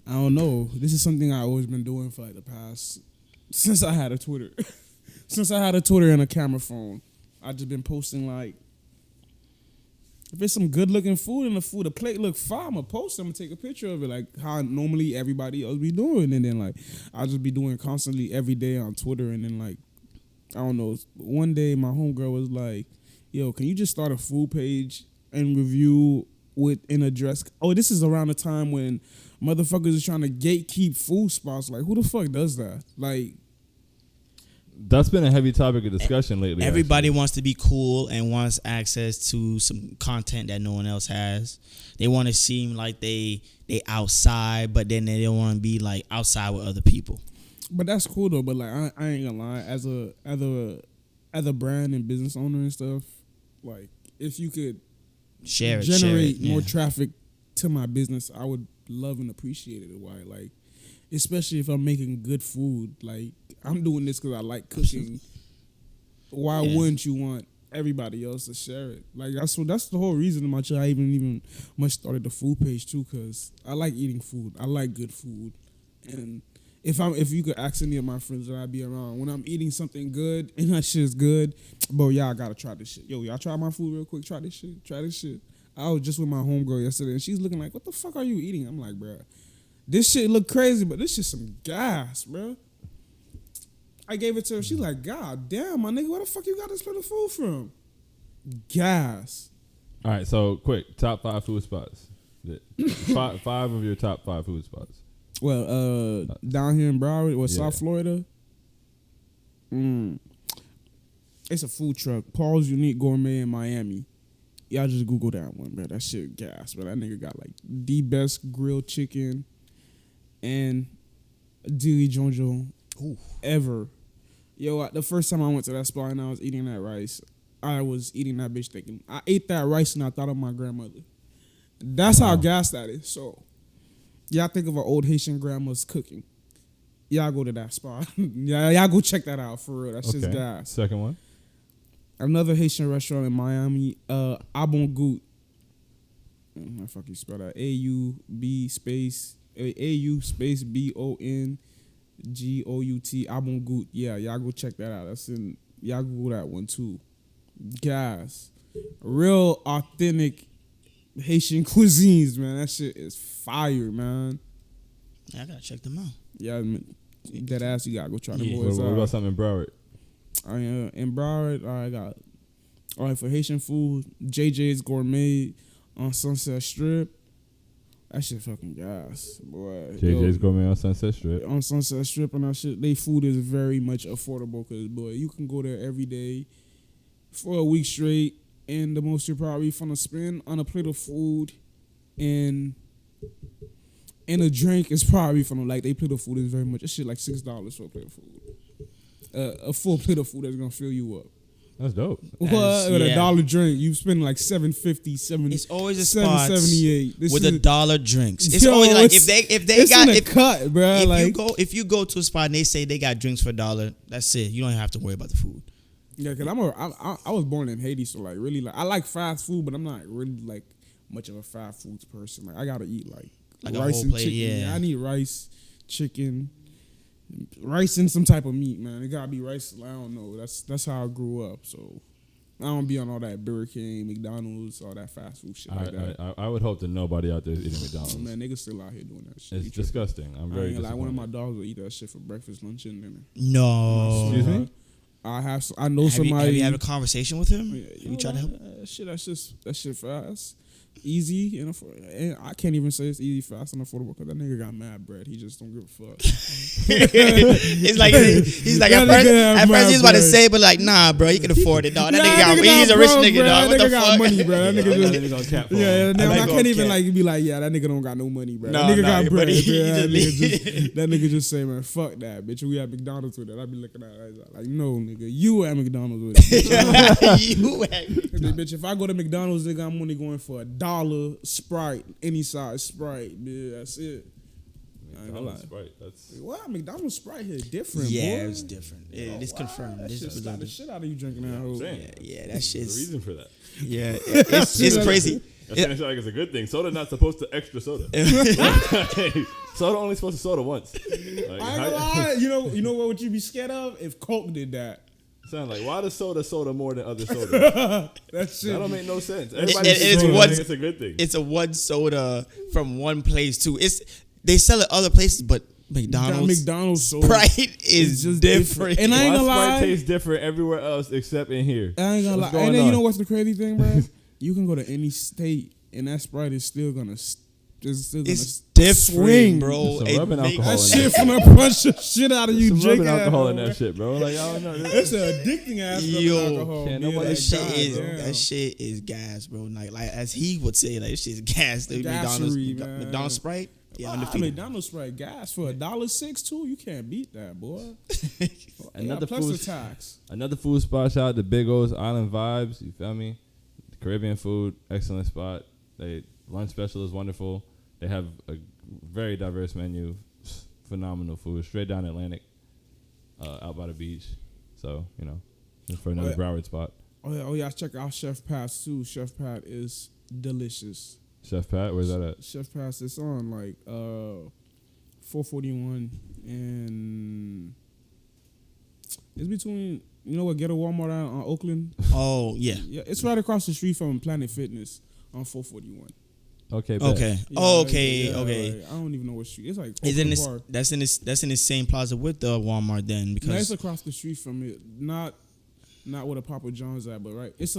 I don't know. This is something I always been doing for like the past since I had a Twitter. Since I had a Twitter and a camera phone, I just been posting like, if it's some good looking food and the plate look fine, I'm gonna post it, I'm gonna take a picture of it, like how normally everybody else be doing. And then like I'll just be doing constantly every day on Twitter. And then like, I don't know, one day my homegirl was like, "Yo, can you just start a food page and review with an address?" Oh, this is around the time when motherfuckers is trying to gatekeep food spots. Like, who the fuck does that? Like, That's been a heavy topic of discussion lately. Everybody actually. wants to be cool and wants access to some content that no one else has. They want to seem like they outside, but then they don't want to be like outside with other people. but that's cool though. But like, I ain't gonna lie, as a brand and business owner and stuff, like if you could generate more traffic to my business, I would love and appreciate it. Why? Like, especially if I'm making good food. Like, I'm doing this because I like cooking. Why wouldn't you want everybody else to share it? Like, that's the whole reason I even much started the food page too, because I like eating food. I like good food, and if you could ask any of my friends that I'd be around when I'm eating something good and that shit's good, bro, y'all gotta try this shit. Yo, y'all try my food real quick. Try this shit. Try this shit. I was just with my homegirl yesterday, and she's looking like, "What the fuck are you eating?" I'm like, "Bro, this shit look crazy, but this shit some gas, bro." I gave it to her. She's like, "God damn, my nigga, where the fuck you got this plate of food from?" Gas. All right, so quick, top 5 food spots. five of your top 5 food spots. Well, down here in Broward or Yeah. South Florida, it's a food truck, Paul's Unique Gourmet in Miami. Y'all just Google that one, bro. That shit gas, but that nigga got like the best grilled chicken and Dili Jonjo ever. Yo, the first time I went to that spot and I was eating that rice, I was eating that bitch thinking, I ate that rice and I thought of my grandmother. That's how gas that is. So, y'all think of our old Haitian grandma's cooking. Y'all go to that spot. Y'all go check that out for real. That's just gas. Second one. Another Haitian restaurant in Miami, Abon Gout. How the fuck you spell that? AU space BONGOUT. Abon Gout. Yeah, y'all go check that out. Y'all Google that one too. Gas. Real authentic Haitian cuisines, man. That shit is fire, man. Yeah, I gotta check them out. Yeah, that ass, you gotta go try them boys What out. about something in Broward? In Broward, I got for Haitian food, JJ's Gourmet on Sunset Strip. That shit fucking gas, boy. JJ's Gourmet on Sunset Strip. On Sunset Strip and that shit, they food is very much affordable because, boy, you can go there every day for a week straight, and the most you're probably finna spend on a plate of food and a drink is probably from like they plate of food is very much. That shit like $6 for a plate of food. A full plate of food that's gonna fill you up. That's dope. With a dollar drink, you spend like $7.50, $7. It's always a spot $7.78 with $1 drinks. It's always like if they got cut, bro. If you go to a spot and they say they got drinks for $1, that's it. You don't even have to worry about the food. Yeah, cause I was born in Haiti, so like really like I like fast food, but I'm not really like much of a fast foods person. Like I gotta eat like rice a whole and plate, chicken. yeah. I need rice, chicken, rice and some type of meat, man. It gotta be rice. I don't know. That's how I grew up. So I don't be on all that Burger King, McDonald's, all that fast food shit like that. I would hope that nobody out there is eating McDonald's. Man, niggas still out here doing that shit. It's disgusting. I'm very disappointed. Like one of my dogs will eat that shit for breakfast, lunch, and dinner. No. Excuse me? I know somebody. Have you had a conversation with him? Yeah, you try to help? That shit fast. easy and I can't even say it's easy, fast, and affordable because that nigga got mad bread. He just don't give a fuck. It's like he's like at first he's about to say, but like nah, bro, he can afford it, dog. That nigga he's a rich nigga, dog. What the fuck? Money, bro. That nigga just I can't even like be like, yeah, that nigga don't got no money, bro. That nigga got bread. That nigga just say, man, fuck that, bitch. We at McDonald's with it. I be looking at it like, no, nigga, you at McDonald's with it. You at bitch. If I go to McDonald's, nigga, I'm only going for $1 Sprite, any size Sprite. Yeah, that's it. McDonald's Sprite. That's McDonald's Sprite here different. Yeah, boy. it's different. It's confirmed. That shit slap the shit out of you drinking that whole. Yeah, that shit's the reason for that. Yeah, it's crazy. That sounds like it's a good thing. Soda not supposed to extra soda. Soda only supposed to soda once. Like, I ain't gonna lie. You know what would you be scared of if Coke did that? Sound like why does soda more than other sodas? That shit. That don't make no sense. It's a good thing. It's a one soda from one place too. They sell it other places, but McDonald's soda Sprite is just different. And I ain't gonna lie, Sprite tastes different everywhere else except in here. I ain't gonna lie. And then you know what's the crazy thing, bro? You can go to any state and that Sprite is still gonna. It's different, swing, bro. Some rubbing alcohol. That shit finna punch the shit out of you. Some rubbing alcohol in bro. that shit, bro. Like I don't know. It's an addicting ass rubbing alcohol. That shit is gas, bro. Like as he would say, like this shit is gas. McDonald's Sprite. Yeah, McDonald's Sprite gas for $1.06 too. You can't beat that, boy. Another plus food the tax. Another food spot. Shout out to Big O's Island Vibes. You feel me? The Caribbean food, excellent spot. Lunch special is wonderful. They have a very diverse menu, phenomenal food. Straight down Atlantic, out by the beach. So just for another Broward spot. Oh yeah, check out Chef Pat's too. Chef Pat is delicious. Chef Pat, where's that at? Chef Pat's is on like 441 and it's between get a Walmart on Oakland. Oh yeah, it's right across the street from Planet Fitness on 441. Okay. Okay. Yeah, okay. Like, I don't even know what street. It's like that's in the same plaza with the Walmart then because it's across the street from it. Not where the Papa John's at, but right. It's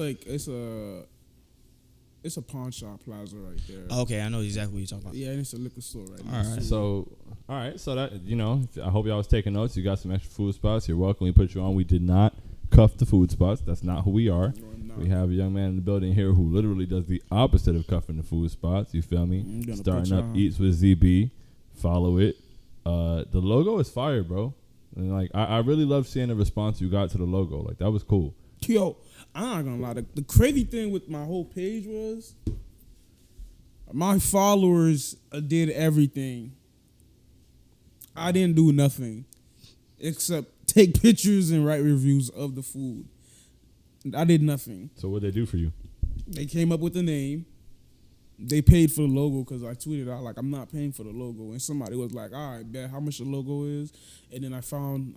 a pawn shop plaza right there. Okay, I know exactly what you're talking about. Yeah, and it's a liquor store right now. All right. So that I hope y'all was taking notes. You got some extra food spots. You're welcome. We put you on. We did not cuff the food spots. That's not who we are. We have a young man in the building here who literally does the opposite of cuffing the food spots. You feel me? Starting up Eats with ZB. Follow it. The logo is fire, bro. And like I really love seeing the response you got to the logo. Like that was cool. Yo, I'm not gonna lie. The crazy thing with my whole page was my followers did everything. I didn't do nothing except take pictures and write reviews of the food. I did nothing. So what they do for you? They came up with the name. They paid for the logo because I tweeted out like I'm not paying for the logo, and somebody was like, "All right, bet how much the logo is," and then I found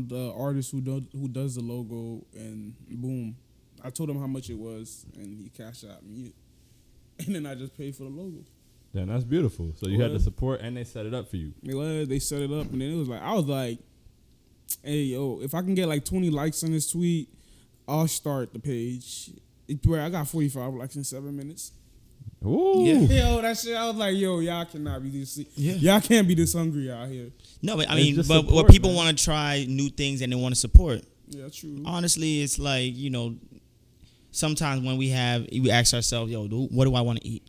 the artist who does the logo, and boom, I told him how much it was, and he cashed out me, and then I just paid for the logo. Yeah, that's beautiful. So you had the support, and they set it up for you. They set it up, and then I was like, "Hey, yo, if I can get like 20 likes on this tweet, I'll start the page." I got 45 likes in 7 minutes. Ooh. Yeah. Yo, that shit. I was like, yo, y'all cannot be this. Yeah. Y'all can't be this hungry out here. No, but I mean, but people want to try new things and they want to support. Yeah, true. Honestly, it's like sometimes when we ask ourselves, yo, what do I want to eat?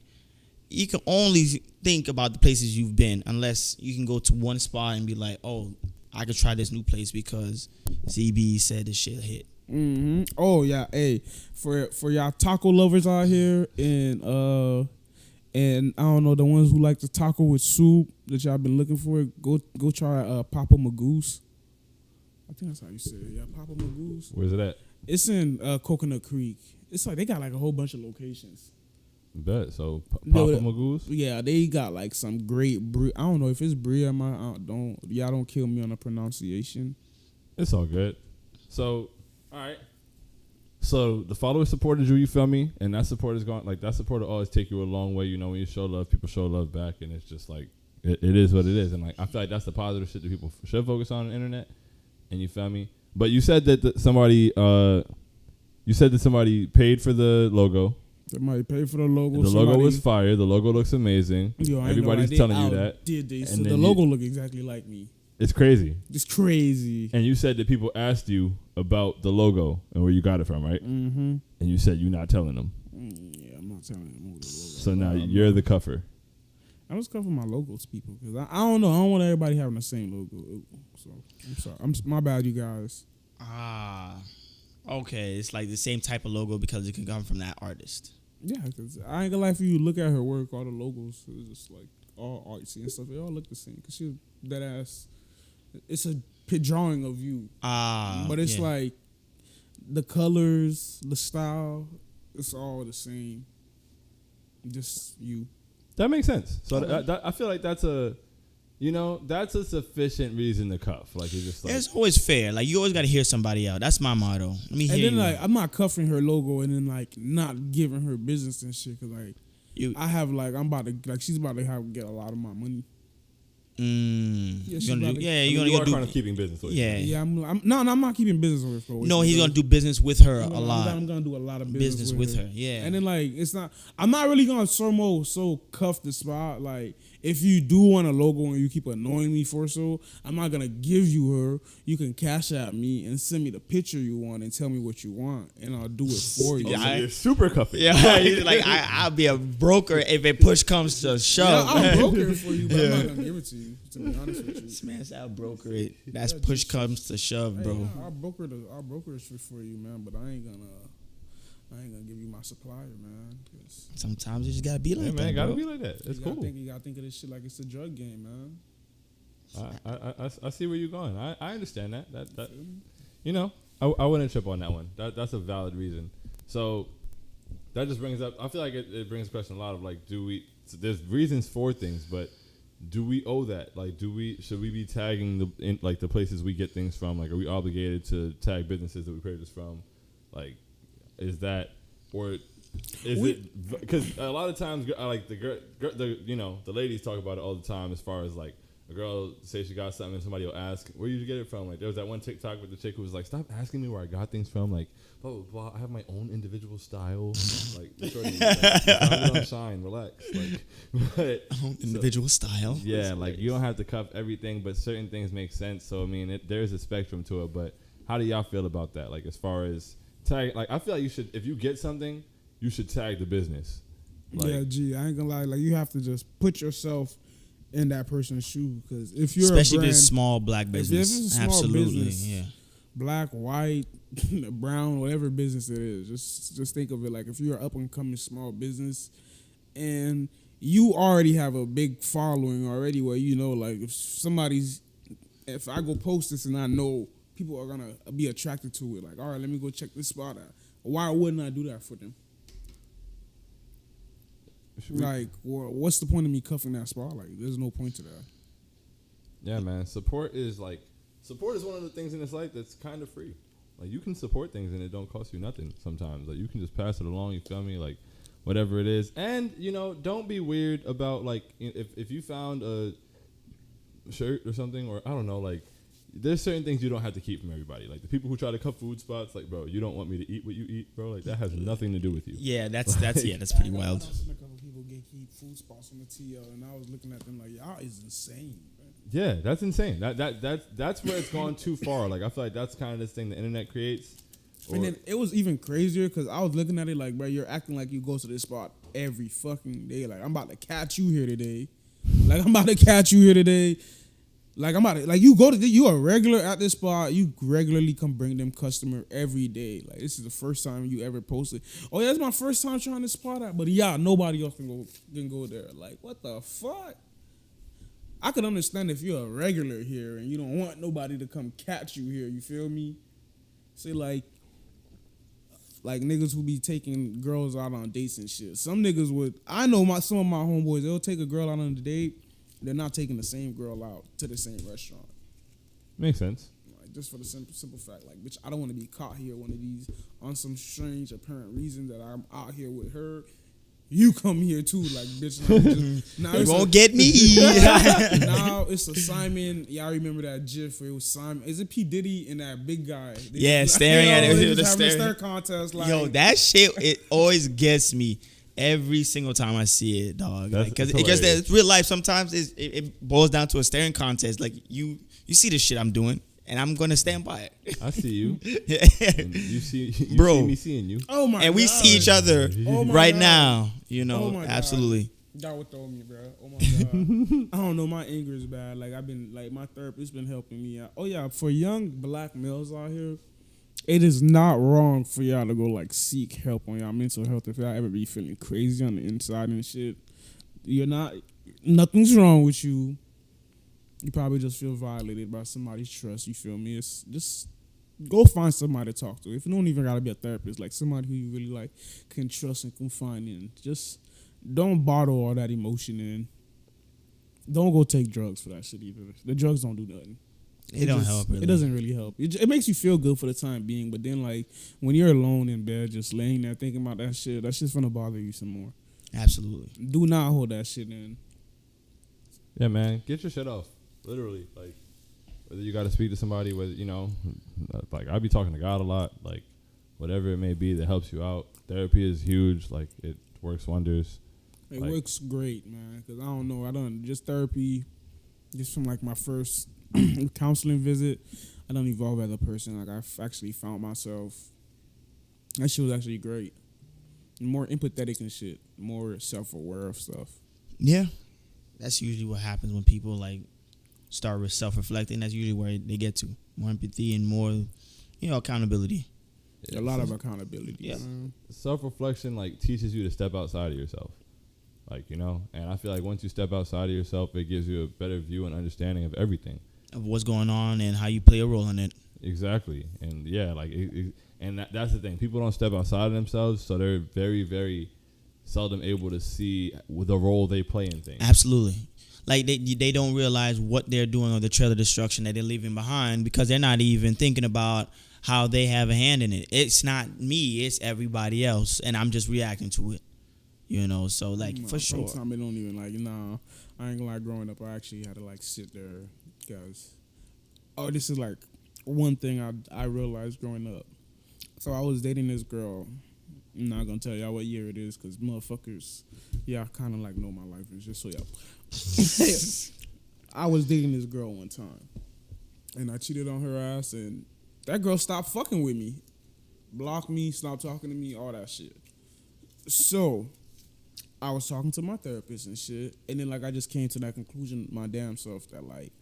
You can only think about the places you've been unless you can go to one spot and be like, oh, I could try this new place because ZB said this shit hit. Mm-hmm. Oh yeah, hey, for y'all taco lovers out here, and I don't know, the ones who like the taco with soup that y'all been looking for, go try Papa Magoo's. I think that's how you say it. Yeah, Papa Magoo's. Where's it at? It's in Coconut Creek. It's like they got like a whole bunch of locations. Bet. So Papa Magoo's. Yeah, they got like some great brie. I don't know if it's brie or y'all don't kill me on the pronunciation. It's all good. So. All right. So the followers supported you feel me? And that support is going, like, that support will always take you a long way. When you show love, people show love back, and it's just like it is what it is. And like I feel like that's the positive shit that people should focus on the internet. And you feel me? But you said that somebody paid for the logo. Somebody paid for the logo. The logo was fire. The logo looks amazing. Yo, Everybody's telling you that. So the logo look exactly like me. It's crazy. It's crazy. And you said that people asked you about the logo and where you got it from, right? Mm-hmm. And you said you're not telling them. Yeah, I'm not telling them. So now you're the cuffer. I was covering my logos, people, because I don't know. I don't want everybody having the same logo. So I'm sorry. My bad, you guys. Okay. It's like the same type of logo because it can come from that artist. Yeah, because I ain't gonna lie for you. Look at her work, all the logos. It's just like all artsy and stuff. They all look the same. Because she's that ass. It's a drawing of you. But it's like the colors, the style, it's all the same. Just you. That makes sense. So I feel like that's a sufficient reason to cuff. Like it's just like it's always fair. Like you always got to hear somebody out. That's my motto. Let me hear and then you. like I'm not cuffing her logo and then like not giving her business and shit. Cause like I have like she's about to get a lot of my money. You're gonna kind of keeping business with her. Yeah. I'm not keeping business with her. No, he's gonna do business with her a lot. I'm gonna do a lot of business with her. Yeah. And then like I'm not really gonna so cuff the spot. Like if you do want a logo and you keep annoying me for so, I'm not gonna give you her. You can cash at me and send me the picture you want and tell me what you want and I'll do it for you. Yeah, you're super cuffing. Yeah, like I'll be a broker if a push comes to shove. Yeah, I'll broker it for you, but I'm not gonna give it to you. To be honest with you, this man's out broker it. That's push comes to shove, bro. Yeah, I'll broker it for you, man. But I ain't gonna give you my supplier, man. Sometimes you just gotta be like that, man. Gotta bro. be like that. It's cool. You gotta think of this shit like it's a drug game, man. I see where you're going. I understand that. That I wouldn't trip on that one. That's a valid reason. So that just brings up. I feel like it brings a question a lot of like, there's reasons for things, but do we owe that? Like, should we be tagging the places we get things from? Like, are we obligated to tag businesses that we purchase from? Like, is that or is it because a lot of times like the ladies talk about it all the time as far as like a girl say she got something and somebody will ask where you get it from. Like there was that one TikTok with the chick who was like, stop asking me where I got things from. Like blah blah blah. I have my own individual style. Like don't shine, relax. Like but, own individual style. Yeah, like you don't have to cuff everything, but certain things make sense. So I mean, there's a spectrum to it. But how do y'all feel about that? Like as far as tag, like I feel like you should, if you get something, you should tag the business. Like, yeah, I ain't gonna lie. Like you have to just put yourself in that person's shoe because if you're especially a brand, if it's small black business, if it's a small absolutely, business, yeah. Black, white, brown, whatever business it is, just think of it like if you're an up and coming small business, and you already have a big following already, where you know like if I go post this and I know people are gonna be attracted to it, like all right, let me go check this spot out. Why wouldn't I do that for them? Like, what's the point of me cuffing that spot? Like, there's no point to that. Yeah, man. Support is one of the things in this life that's kind of free. Like, you can support things and it don't cost you nothing sometimes. Like, you can just pass it along, you feel me? Like, whatever it is. And, don't be weird about, like, if you found a shirt or something, or I don't know, like, there's certain things you don't have to keep from everybody. Like the people who try to cut food spots, like, bro, you don't want me to eat what you eat, bro. Like that has nothing to do with you. Yeah, that's pretty wild. I've seen a couple people keep food spots on the TL, and I was looking at them like, y'all is insane, bro. Yeah, that's insane. That's where it's gone too far. Like I feel like that's kind of this thing the internet creates. And then it was even crazier because I was looking at it like, bro, you're acting like you go to this spot every fucking day. Like I'm about to catch you here today. Like I'm about to, like you are regular at this spot. You regularly come bring them customer every day. Like this is the first time you ever posted. Oh yeah, it's my first time trying this spot out. But yeah, nobody else can go there. Like what the fuck? I could understand if you're a regular here and you don't want nobody to come catch you here. You feel me? Say like niggas who be taking girls out on dates and shit. Some niggas would. I know some of my homeboys. They'll take a girl out on a date. They're not taking the same girl out to the same restaurant. Makes sense. Like just for the simple fact, like, bitch, I don't want to be caught here one of these on some strange apparent reason that I'm out here with her, You come here too, like bitch. Now You won't get me. Now it's a Simon. Y'all remember that GIF where it was Simon? Is it P Diddy and that big guy? Yeah, staring at it. They was The having a stare. stare contest. Like, Yo, that shit, it always gets me every single time I see it, dog. That's Because hilarious. real life sometimes it boils down to a staring contest. Like you see the shit I'm doing, and I'm gonna stand by it. I see you. And you see Bro. see me seeing you. oh my And we God. see each other Oh my right God. now. You know, Oh my God. absolutely. Y'all would throw me, bro. Oh my God. I don't know. My anger is bad. Like I've been, like my therapist been helping me out. Oh yeah, for young black males out here, it is not wrong for y'all to go like seek help on y'all mental health if y'all ever be feeling crazy on the inside and shit. You're not. Nothing's wrong with you. You probably just feel violated by somebody's trust. You feel me? It's just go find somebody to talk to. If you don't even gotta be a therapist, like somebody who you really like can trust and confide in. Just don't bottle all that emotion in. Don't go take drugs for that shit either. The drugs don't do nothing. It don't help, really. It doesn't really help. It makes you feel good for the time being, but then like when you're alone in bed, just laying there thinking about that shit's gonna bother you some more. Absolutely. Do not hold that shit in. Yeah, man, get your shit off. Literally, like whether you got to speak to somebody, whether like I be talking to God a lot, like whatever it may be that helps you out. Therapy is huge. Like it works wonders. It Like- works great, man. Cause I don't know, I done just therapy, just from like my first counseling visit. I done evolve as a person. Like I've actually found myself. That shit was actually great. More empathetic and shit. More self-aware of stuff. Yeah. That's usually what happens when people like start with self-reflecting. That's usually where they get to. More empathy and more, accountability. A lot of accountability. Yeah. Man. Self-reflection like teaches you to step outside of yourself, and I feel like once you step outside of yourself, it gives you a better view and understanding of everything. Of what's going on and how you play a role in it. Exactly. And yeah, that's the thing, people don't step outside of themselves, so they're very, very seldom able to see the role they play in things. Absolutely. Like they don't realize what they're doing or the trail of destruction that they're leaving behind because they're not even thinking about how they have a hand in it. It's not me, it's everybody else, and I'm just reacting to it. So like for sure. Sometimes it don't even like, I ain't gonna lie, growing up I actually had to like sit there because this is like one thing I realized growing up. So I was dating this girl. I'm not gonna tell y'all what year it is because motherfuckers, y'all kind of like know my life is just so y'all. I was dating this girl one time, and I cheated on her ass, and that girl stopped fucking with me, blocked me, stopped talking to me, all that shit. So I was talking to my therapist and shit, and then like I just came to that conclusion my damn self that like,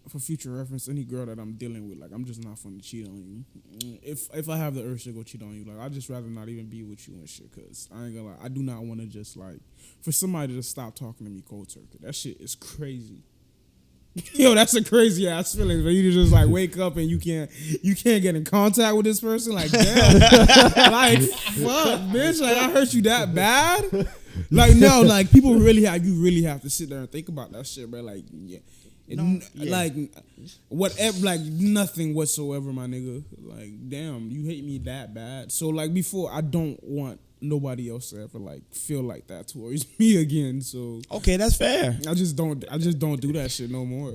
for future reference, any girl that I'm dealing with, like I'm just not finna cheat on you. If I have the urge to go cheat on you, like I'd just rather not even be with you and shit. Cause I ain't gonna lie, I do not want to just like for somebody to stop talking to me cold turkey. That shit is crazy. Yo, that's a crazy ass feeling. But you just like wake up and you can't get in contact with this person. Like damn, like fuck, bitch. Like I hurt you that bad. Like no, like people really have to sit there and think about that shit, bro. Like yeah. Like whatever, like nothing whatsoever, my nigga. Like damn, you hate me that bad. So like before, I don't want nobody else to ever like feel like that towards me again. So Okay, that's fair. I just don't do that shit no more.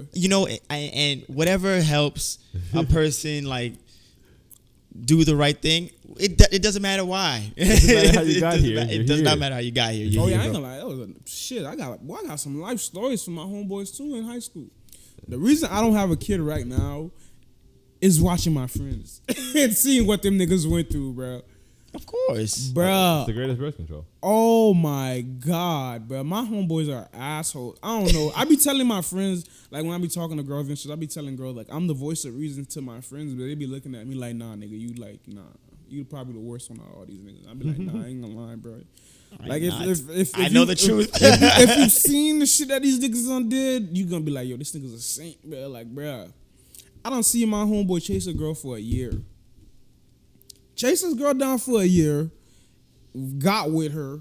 And whatever helps a person like do the right thing, it doesn't matter why. It doesn't matter how you got here. It does not matter how you got here. You're Oh yeah, I here, ain't bro. gonna lie. That was shit. I got some life stories from my homeboys too in high school. The reason I don't have a kid right now is watching my friends and seeing what them niggas went through, bro. Of course. Bruh. It's the greatest birth control. Oh my God, bro. My homeboys are assholes. I don't know. I be telling my friends, like when I be talking to girls and shit, I be telling girls, like, I'm the voice of reason to my friends, but they be looking at me like, nah, nigga, you probably the worst one of all these niggas. I be like, nah, I ain't gonna lie, bro. Like if I know the truth. If you seen the shit that these niggas done did, you gonna be like, yo, this nigga's a saint, bro. Like, bro, I don't see my homeboy chase a girl for a year. Chase this girl down for a year, got with her,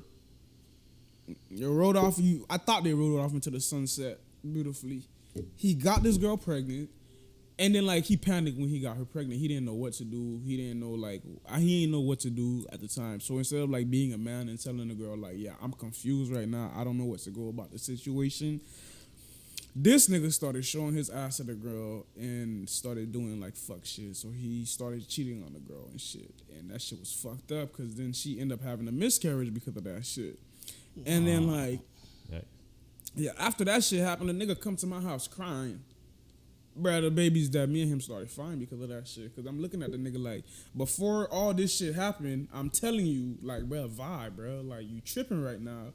rode off. I thought they rode off into the sunset beautifully. He got this girl pregnant, And then like he panicked when he got her pregnant. He didn't know what to do. He didn't know what to do at the time. So instead of like being a man and telling the girl like, yeah, I'm confused right now. I don't know what to go about the situation. This nigga started showing his ass at the girl and started doing like fuck shit. So he started cheating on the girl and shit. And that shit was fucked up because then she ended up having a miscarriage because of that shit. And then like, yeah, after that shit happened, the nigga come to my house crying. Bruh, the baby's dead. Me and him started fighting because of that shit. Because I'm looking at the nigga like, before all this shit happened, I'm telling you, like, bruh, vibe, bruh. Like, you tripping right now.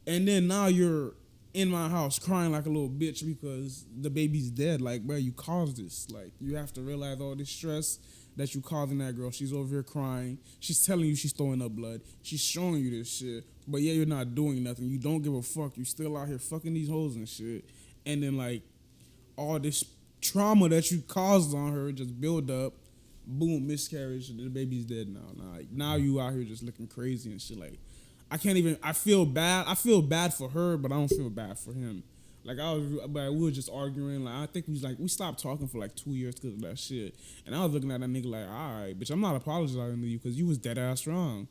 And then now you're in my house crying like a little bitch because the baby's dead. Like, bruh, you caused this. Like, you have to realize all this stress that you causing that girl. She's over here crying. She's telling you she's throwing up blood. She's showing you this shit. But yeah, you're not doing nothing. You don't give a fuck. You still out here fucking these hoes and shit. And then, like, all this trauma that you caused on her just build up, boom, miscarriage, the baby's dead now. Now you out here just looking crazy and shit. Like, I feel bad for her, but I don't feel bad for him. Like, we were just arguing. Like, I think we stopped talking for like 2 years because of that shit. And I was looking at that nigga like, all right, bitch, I'm not apologizing to you because you was dead ass wrong.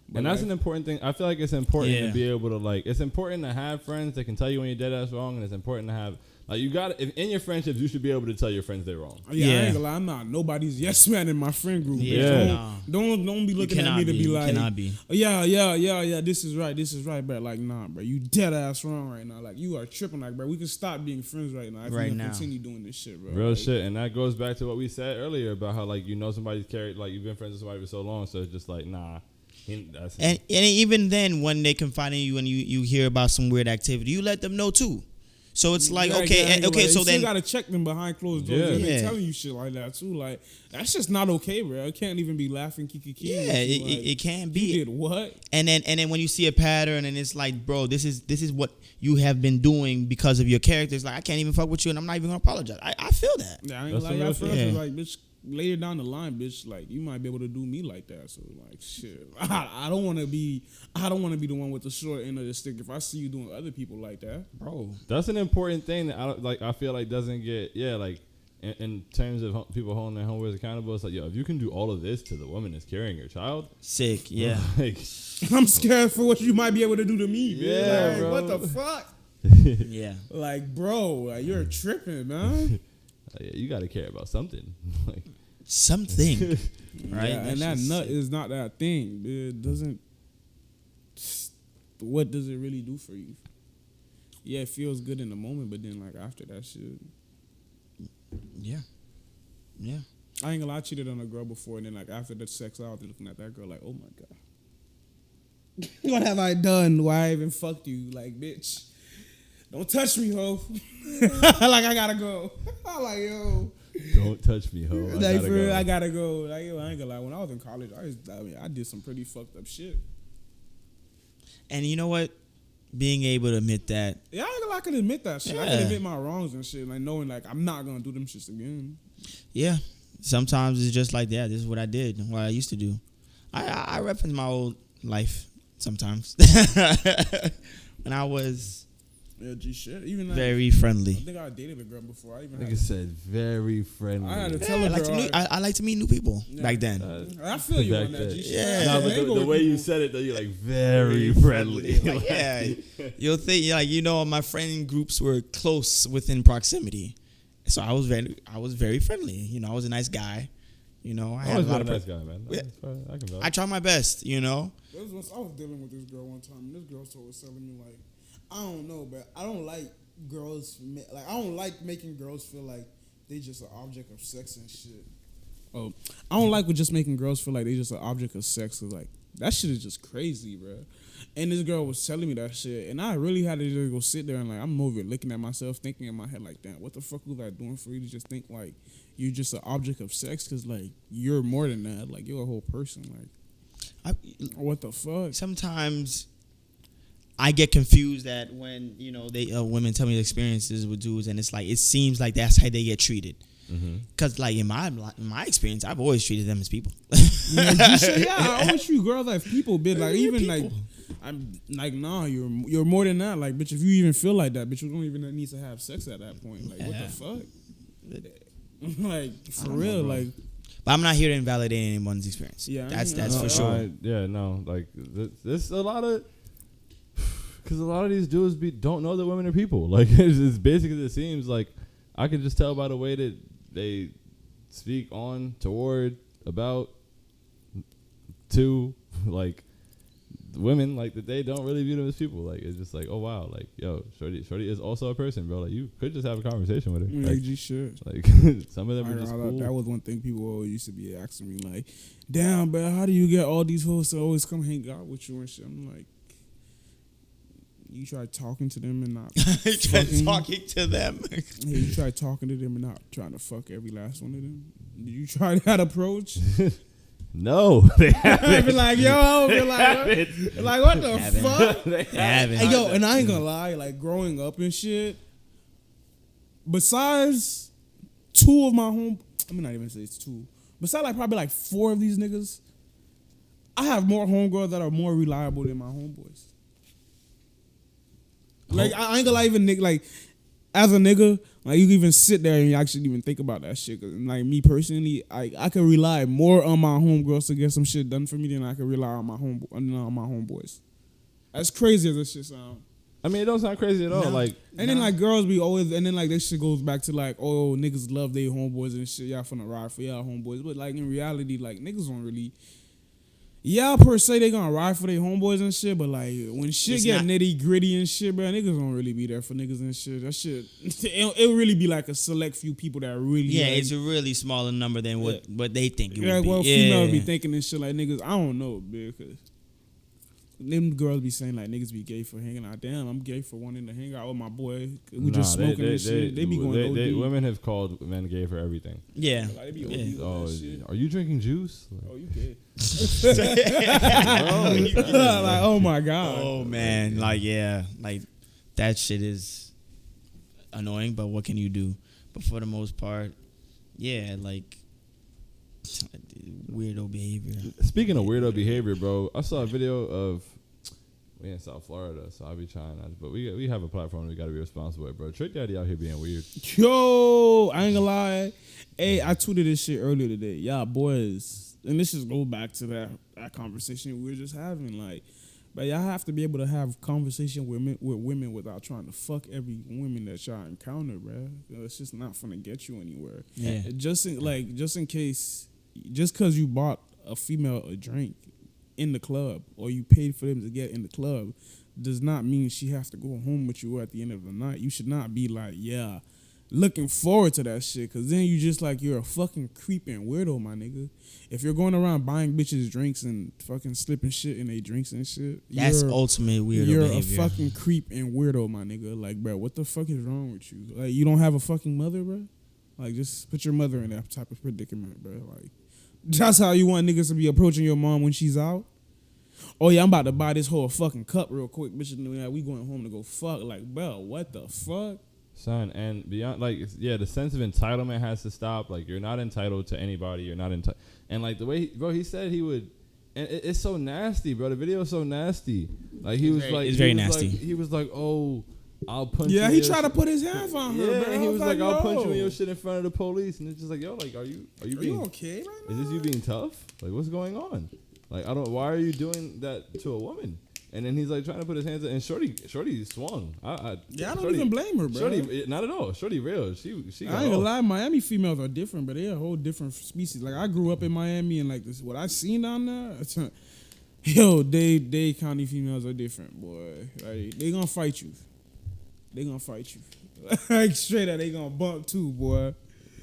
But and that's an important thing. I feel like it's important to be able to like. It's important to have friends that can tell you when you're dead ass wrong, and it's important to have like you got in your friendships. You should be able to tell your friends they're wrong. Yeah, I ain't gonna lie, I'm not nobody's yes man in my friend group. Yeah, don't be looking at me to be like, cannot be. Yeah. This is right, but like, nah, bro, you dead ass wrong right now. Like, you are tripping, like, bro. We can stop being friends right now if we continue doing this shit, bro. Real like, shit, and that goes back to what we said earlier about how like somebody's character, like you've been friends with somebody for so long, so it's just like nah. And even then, when they confide in you and you hear about some weird activity, you let them know too. So it's like, okay. So you then you gotta check them behind closed doors. Yeah. They telling you shit like that too. Like, that's just not okay, bro. It can't even be laughing, kiki. Yeah, it can't be. You did what? And then when you see a pattern and it's like, bro, this is what you have been doing because of your character. It's like, I can't even fuck with you, and I'm not even gonna apologize. I feel that. Yeah, I ain't gonna lie. I feel like, bitch, later down the line, bitch, like, you might be able to do me like that. So like, shit, I don't want to be the one with the short end of the stick if I see you doing other people like that, bro. That's an important thing that I feel like doesn't get like in terms of people holding their homeboys accountable. It's like, yo, if you can do all of this to the woman that's carrying your child, sick, yeah. Like, I'm scared for what you might be able to do to me, man. Yeah, like, bro. What the fuck? Yeah, like, bro, like, you're tripping, man. yeah, you got to care about something. Like something, right? Yeah, and that nut is not that thing. It doesn't. What does it really do for you? Yeah, it feels good in the moment, but then like after that shit. Yeah. I ain't gonna lie, I cheated on a girl before, and then like after the sex, I was looking at that girl like, oh my god, what have I done? Why I even fucked you? Like, bitch, don't touch me, ho. Like, I gotta go. I'm like, yo. Don't touch me, ho. I gotta go. Like, yo, I ain't gonna lie. When I was in college, I did some pretty fucked up shit. And you know what? Being able to admit that. Yeah, I ain't gonna lie, I can admit that shit. Yeah. I can admit my wrongs and shit. Like, knowing, like, I'm not gonna do them shits again. Yeah. Sometimes it's just like, yeah, this is what I did, what I used to do. I reference my old life sometimes. When I was shit. Even like, very friendly. I think I dated a girl before. I said very friendly. I had to tell her. I like to meet new people back then. I feel you on that G shit. Yeah. No, but the way you said it, though, you're like very friendly. Like, yeah. You'll think, like, my friend groups were close within proximity. So I was very friendly. I was a nice guy. I had a lot of nice guy, man. I try my best. I was dealing with this girl one time, and this girl was telling me like, I don't know, but I don't like girls. Like, I don't like making girls feel like they just an object of sex and shit. Oh, I don't like with just making girls feel like they just an object of sex. Cause like, that shit is just crazy, bro. And this girl was telling me that shit, and I really had to just go sit there and like, I'm over looking at myself, thinking in my head like, damn, what the fuck was I doing for you to just think like you're just an object of sex? Cause like, you're more than that. Like, you're a whole person. Like, what the fuck? Sometimes I get confused that when women tell me the experiences with dudes, and it's like, it seems like that's how they get treated. Because like in my experience, I've always treated them as people. I always treat girls like people, bitch. Like, even people. Like, I'm like, nah, you're more than that. Like, bitch, if you even feel like that, bitch, you don't even need to have sex at that point. Like, what the fuck? Like for real, like. But I'm not here to invalidate anyone's experience. Yeah, that's no, for sure. Like there's a lot of, because a lot of these dudes don't know that women are people. Like it's basically, it seems like I can just tell by the way that they speak on, toward, about, to, like, women, like, that they don't really view them as people. Like, it's just like, oh wow, like, yo, shorty is also a person, bro. Like, you could just have a conversation with her. Yeah, Like, you should. like some of them are just That cool. was one thing people always used to be asking me, like, damn, bro, how do you get all these hoes to always come hang out with you and shit? I'm like, you try talking to them and not Talking to them. Yeah, you try talking to them and not trying to fuck every last one of them. Did you try that approach? No, they haven't. I'd be like, yo, I'd be like, what the fuck? They haven't. Hey, yo, and I ain't gonna lie, like growing up and shit, besides two of my not even say it's two, besides like probably like four of these niggas, I have more homegirls that are more reliable than my homeboys. Like, I ain't gonna lie, even nigga, like, as a nigga, like, you can even sit there and you actually even think about that shit. Cause, like, me personally, I can rely more on my homegirls to get some shit done for me than I can rely on my homeboys. As crazy as this shit sound. I mean, it don't sound crazy at all. Like, and then like girls be always, and then like this shit goes back to like, oh, niggas love their homeboys and shit. Y'all finna ride for y'all homeboys, but like in reality, like niggas don't really. Yeah, per se, they gonna ride for their homeboys and shit, but like when shit get nitty gritty and shit, bro, niggas don't really be there for niggas and shit. That shit, it'll really be like a select few people that really. Yeah, like, it's a really smaller number than what they think it would like be. what females be thinking and shit like niggas. I don't know, because them girls be saying like niggas be gay for hanging out. Damn, I'm gay for wanting to hang out with my boy. We just smoking and shit. They be going OD. Women have called men gay for everything. Yeah. Like, they be OD Oh, shit. are you drinking juice? Oh, you gay. Bro. Like, oh my god. Oh man, like yeah, like that shit is annoying. But what can you do? But for the most part, yeah, like weirdo behavior. Speaking of weirdo behavior, bro, I saw a video of, we in South Florida, so I'll be trying not to, but we have a platform we got to be responsible with, bro. Trick Daddy out here being weird. Yo, I ain't gonna lie. Hey, I tweeted this shit earlier today. Y'all boys, and this just go back to that conversation we were just having. Like, but y'all have to be able to have conversation with women without trying to fuck every woman that y'all encounter, bro. It's just not gonna get you anywhere. Yeah. Just in case, just because you bought a female a drink in the club or you paid for them to get in the club does not mean she has to go home with you at the end of the night. You should not be like, yeah, looking forward to that shit, because then you just like, you're a fucking creep and weirdo, my nigga. If you're going around buying bitches drinks and fucking slipping shit in their drinks and shit, That's ultimate weirdo you're behavior. a fucking creep and weirdo, my nigga. Like, bro, what the fuck is wrong with you? Like, you don't have a fucking mother, bro? Like, just put your mother in that type of predicament, bro. Like, that's how you want niggas to be approaching your mom when she's out? Oh, yeah, I'm about to buy this whole fucking cup real quick. Bitch, we going home to go fuck. Like, bro, what the fuck? Son, and beyond, like, the sense of entitlement has to stop. Like, you're not entitled to anybody. You're not entitled. And, like, the way, he said he would, and it's so nasty, bro. The video is so nasty. Like, it's very nasty. He was like, oh, I'll punch you. Yeah, he tried to put his hands on her, yeah, bro. and he was like, I'll punch you in your yo. shit in front of the police. And it's just like, yo, like, are you being okay right now? Is this you being tough? Like, what's going on? Like, why are you doing that to a woman? And then he's like trying to put his hands up, and Shorty swung. I don't even blame her, bro. Shorty, not at all. Shorty real. She I ain't gonna lie, Miami females are different, but they're a whole different species. Like, I grew up in Miami, and like this, what I seen down there, yo, Dade County females are different, boy. Like, they gonna fight you. Like, straight up, they gonna bump too, boy.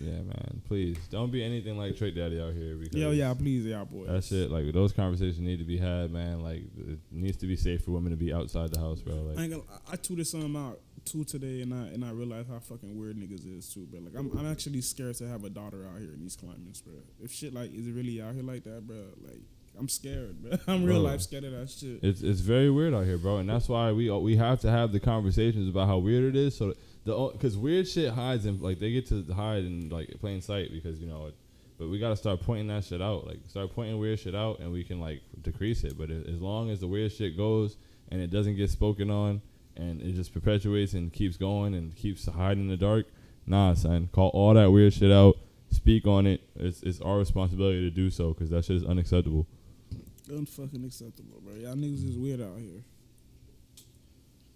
Yeah, man. Please don't be anything like Trick Daddy out here. Because Please, boy. that shit, like, those conversations need to be had, man. Like, it needs to be safe for women to be outside the house, bro. Like, I tweeted something out too today, and I realized how fucking weird niggas is too, bro. Like, I'm actually scared to have a daughter out here in these climates, bro. If shit like is really out here like that, bro, like, I'm scared, bro. I'm real life scared of that shit. It's very weird out here, bro, and that's why we have to have the conversations about how weird it is. So because weird shit hides in, like, they get to hide in, like, plain sight, because, you know, but we got to start pointing that shit out. Like, start pointing weird shit out, and we can, like, decrease it. But as long as the weird shit goes and it doesn't get spoken on, and it just perpetuates and keeps going and keeps hiding in the dark, nah, son, call all that weird shit out. speak on it. It's our responsibility to do so because that shit is unacceptable. Unfucking acceptable, bro. Y'all niggas is weird out here.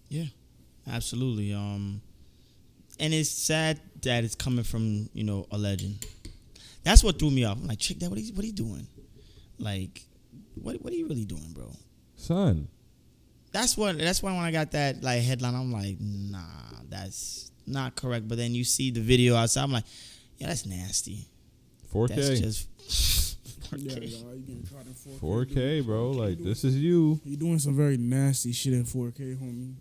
Yeah, absolutely. And it's sad that it's coming from, you know, a legend. That's what threw me off. I'm like, check that. What he doing? Like, what are you really doing, bro? Son. That's why when I got that like headline, I'm like, nah, that's not correct. But then you see the video outside, I'm like, yeah, that's nasty. 4K. That's just 4K. Yeah, you getting caught in 4K. 4K, bro. Like, this is you. You doing some very nasty shit in 4K, homie.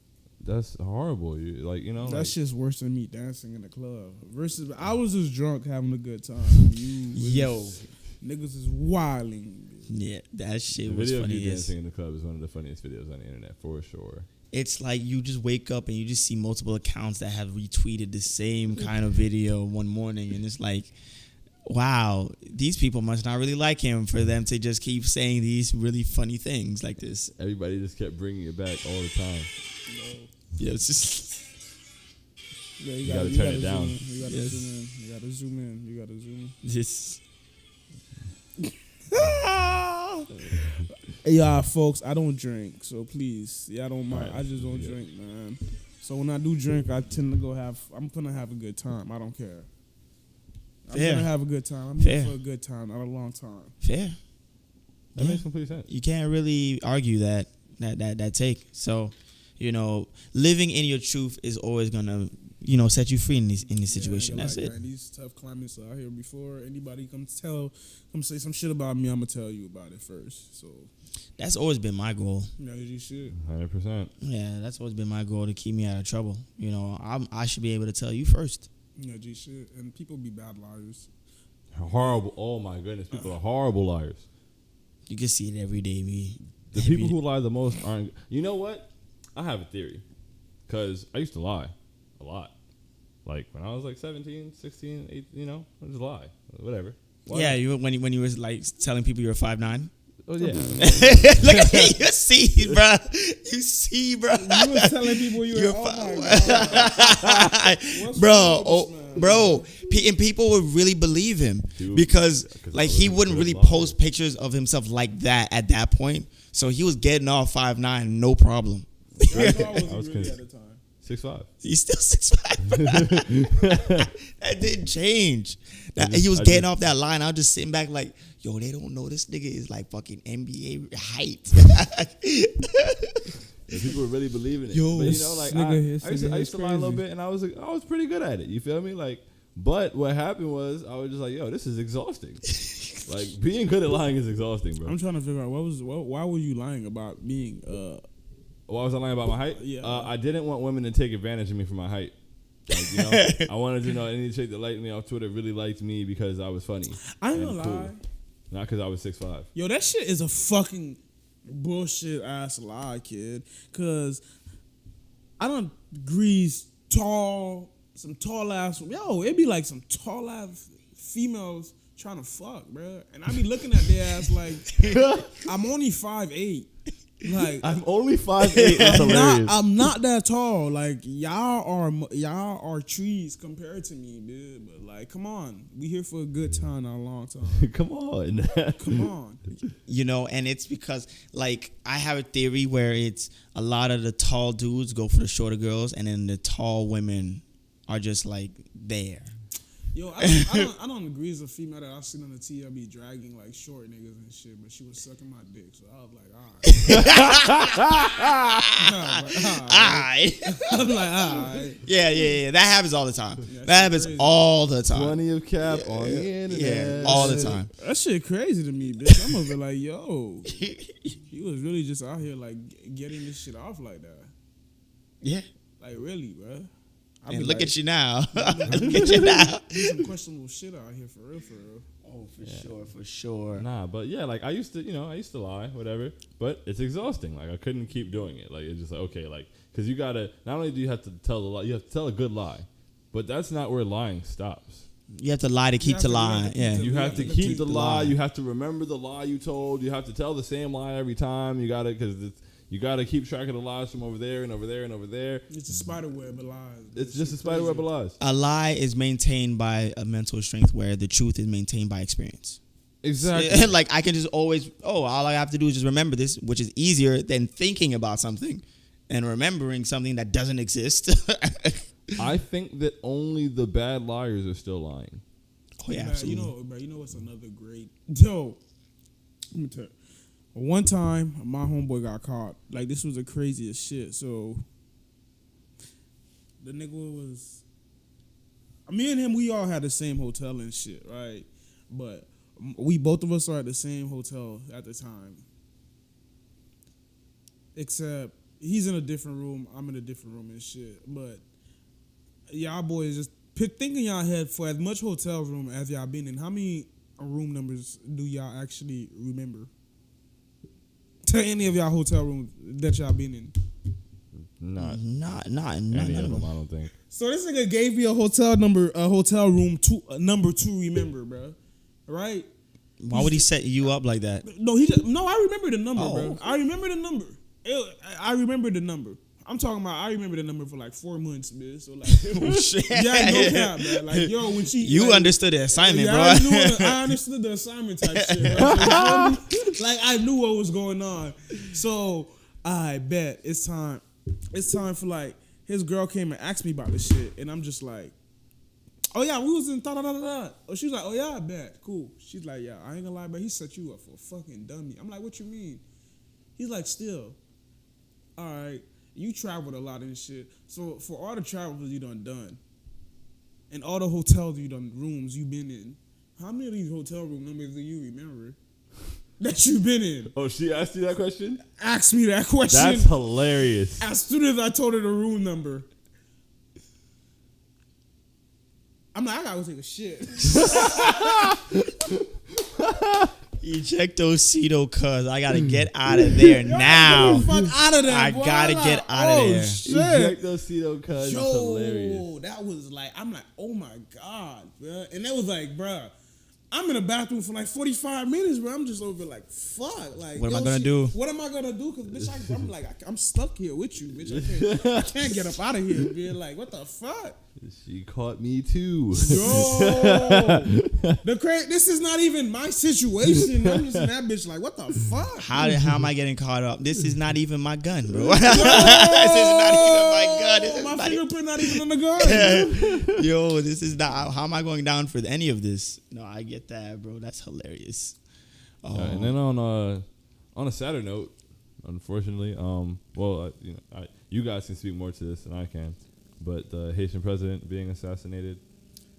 That's horrible. That shit's worse than me dancing in the club. Versus, I was just drunk having a good time. Niggas is wilding. Yeah, that shit the was video funny. of you dancing in the club is one of the funniest videos on the internet, for sure. It's like you just wake up and you just see multiple accounts that have retweeted the same kind of video one morning, and it's like, wow, these people must not really like him for them to just keep saying these really funny things like this. Everybody just kept bringing it back all the time. Yeah, it's just. Yeah, you gotta turn it down. You gotta zoom in. You gotta zoom in. You gotta zoom in. Just. Yeah, folks, I don't drink, so please, I don't mind. Right. I just don't drink, man. So when I do drink, I tend to I'm gonna have a good time. I don't care. I'm gonna have a good time. I'm here for a good time, not a long time. Fair. That makes complete sense. You can't really argue that take. So, you know, living in your truth is always gonna, you know, set you free in this situation. That's it. Man, these tough climates out here. Before anybody come say some shit about me, I'm gonna tell you about it first. So that's always been my goal. Yeah, you should. 100%. Yeah, that's always been my goal, to keep me out of trouble. You know, I should be able to tell you first. Yeah, G shit. And people be bad liars. Horrible. Oh my goodness, people are horrible liars. You can see it every day, me. The people who lie the most aren't. You know what? I have a theory, because I used to lie a lot. Like when I was like 17, 16, 18, you know, I just lie, whatever. Why yeah, when you were like telling people you're 5'9". Oh yeah. Look at you. You see, bro. You see, bro. You was telling people you were. Oh my God. bro. And people would really believe him because like he wouldn't really post pictures of himself like that at that point. So he was getting off 5'9", no problem. I was really at the time. 6'5". He's still 6'5". That didn't change. He was getting off that line. I was just sitting back like, yo, they don't know this nigga is like fucking NBA height. People were really believing it. Yo, but you know, like I used to lie a little bit, and I was pretty good at it. You feel me? Like, but what happened was I was just like, yo, this is exhausting. Like being good at lying is exhausting, bro. I'm trying to figure out why were you lying about being Why was I lying about my height? Yeah. I didn't want women to take advantage of me for my height. Like, you know, I wanted to know any chick that liked me off Twitter really liked me because I was funny. I ain't gonna lie. Not because I was 6'5". Yo, that shit is a fucking bullshit ass lie, kid. Cause I done greased some tall ass. Yo, it be like some tall ass females trying to fuck, bro. And I be looking at their ass like, I'm only 5'8". Like I'm only 5'8". That's hilarious. I'm not that tall. Like y'all are trees compared to me, dude. But like, come on, we here for a good time, not a long time. Come on. Come on. You know, and it's because like I have a theory where it's a lot of the tall dudes go for the shorter girls, and then the tall women are just like there. Yo, I don't agree as a female that I've seen on the T. I be dragging like short niggas and shit, but she was sucking my dick, so I was like, alright. I'm like, alright. Yeah. That happens all the time. Yeah, that happens crazy. all the time. Plenty of cap on the internet. Yeah, all the time. That shit crazy to me, bitch. I'm over like, yo, you was really just out here like getting this shit off like that. Yeah. Like really, bro. And look at you now. Look at you now. There's some questionable shit out here, for real, for real. Oh, for sure. Nah, but yeah, like I used to lie, whatever. But it's exhausting. Like I couldn't keep doing it. Like it's just like, okay, like because you gotta. Not only do you have to tell the lie, you have to tell a good lie, but that's not where lying stops. You have to lie to keep to lying. Yeah. You have to keep the lie. You have to remember the lie you told. You have to tell the same lie every time. You gotta, because You got to keep track of the lies from over there and over there and over there. It's a spider web of lies. It's just a spider web of lies. A lie is maintained by a mental strength, where the truth is maintained by experience. Exactly. Like I can just always, all I have to do is just remember this, which is easier than thinking about something and remembering something that doesn't exist. I think that only the bad liars are still lying. Oh yeah, Man, absolutely. you know what's another great... Yo, let me tell you. One time, my homeboy got caught. Like, this was the craziest shit. So, the nigga was... Me and him, we all had the same hotel and shit, right? But both of us are at the same hotel at the time. Except, he's in a different room, I'm in a different room and shit. But, y'all boys just think in y'all head, for as much hotel room as y'all been in, how many room numbers do y'all actually remember? To any of y'all hotel rooms that y'all been in. Not Any of them, I don't think. So this nigga gave me a hotel room number 2, remember, bro. Right? Why would he set you up like that? No, I remember the number, bro. I remember the number. I remember the number. I'm talking about, I remember the number for like 4 months, man. So like, Oh, shit. yeah, no cap, man. Like, yo, when she... You like, understood the assignment, yeah, bro. I understood the assignment type shit. Right? So, like, I knew what was going on. So, I bet it's time for, like, his girl came and asked me about this shit. And I'm just like, oh, yeah, we was in da-da-da-da-da. Oh, she's like, oh, yeah, I bet. Cool. She's like, yeah, I ain't gonna lie, but he set you up for a fucking dummy. I'm like, what you mean? He's like, still. All right. You traveled a lot and shit. So for all the travels you done, and all the hotels rooms you been in, how many of these hotel room numbers do you remember that you been in? Oh, she asked you that question? Ask me that question. That's hilarious. As soon as I told her the room number, I'm like, I gotta go take a shit. Ejecto, Seato, cuz I gotta get out of there now. Fuck out of there, I boy. gotta I'm get like, out of oh, there. Shit. Ejecto, Seato, cuz it's Yo, hilarious. that was like, I'm like, oh my God, bro. And that was like, bro, I'm in the bathroom for like 45 minutes, bro. I'm just over like, fuck. Like, What am I gonna do? What am I gonna do? Because, bitch, I'm like, I'm stuck here with you, bitch. I can't get up out of here, bitch. Like, what the fuck? She caught me too. Yo, this is not even my situation. I'm just in that bitch like, what the fuck? How am I getting caught up? This is not even my gun, bro. This is not even my gun. My fingerprint not even on the gun. Yo, this is not. How am I going down for any of this? No, I get that, bro. That's hilarious. And then on a sadder note, unfortunately, you guys can speak more to this than I can, but the Haitian president being assassinated.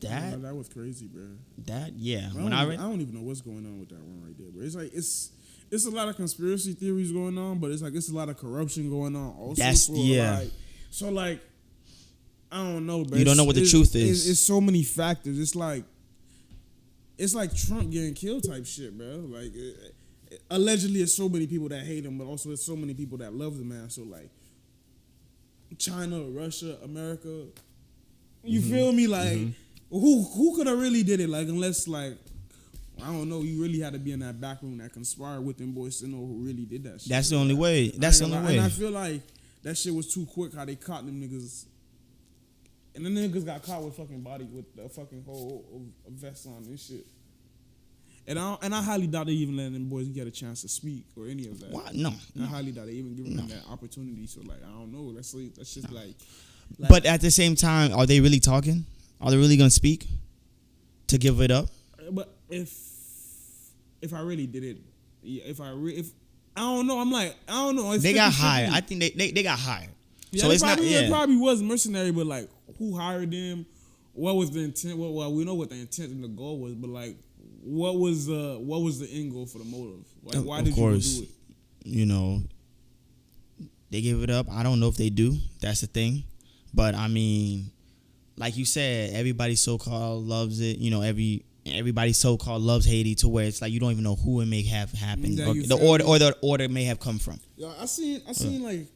That was crazy, bro. Yeah. I don't even know what's going on with that one right there, bro. It's like it's a lot of conspiracy theories going on, but it's like it's a lot of corruption going on also. So I don't know, bro. You don't know what the truth is. It's so many factors. It's like Trump getting killed type shit, bro. Like allegedly, it's so many people that hate him, but also it's so many people that love the man. So like China, Russia, America. You feel me? Like who could have really did it? Like unless like I don't know, you really had to be in that back room that conspired with them boys to know who really did that shit. That's the only way. That's the only way. And I feel like that shit was too quick how they caught them niggas. And then niggas got caught with fucking body with the fucking whole vest on and shit. And I highly doubt they even let them boys get a chance to speak or any of that. What? No. I highly doubt they even giving them that opportunity. So like I don't know. That's just like. But at the same time, are they really talking? Are they really gonna speak to give it up? But if I really did it, if I don't know, I'm like I don't know. They got hired. I think they got hired. Yeah, so it's not. It probably was mercenary, but like who hired them? What was the intent? Well, we know what the intent and the goal was, but like, what was the end goal for the motive? Like, why did you do it? You know, they give it up. I don't know if they do. That's the thing. But I mean, like you said, everybody so-called loves it. You know, everybody so-called loves Haiti to where it's like you don't even know who it may have happened or the order may have come from. Yeah, I seen like,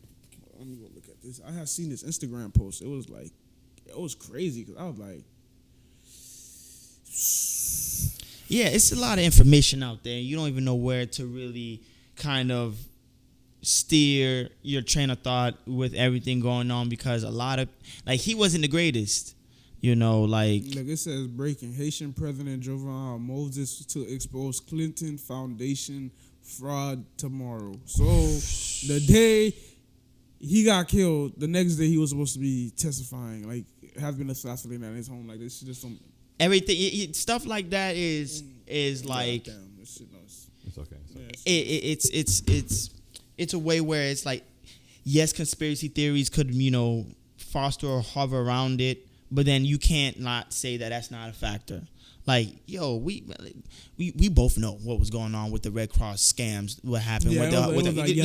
let me go look at this. I have seen this Instagram post. It was crazy because I was like, yeah, it's a lot of information out there. You don't even know where to really kind of steer your train of thought with everything going on, because a lot of, like, he wasn't the greatest, like it says breaking. Haitian President Jovenel Moïse to expose Clinton Foundation fraud tomorrow. So the day he got killed, the next day he was supposed to be testifying, like, has been assassinated at his home. Like, this is just some everything, stuff like that is like, damn, this shit knows. It's okay. It's a way where it's like, yes, conspiracy theories could foster or hover around it, but then you can't not say that that's not a factor. Like, yo, we both know what was going on with the Red Cross scams. What happened with the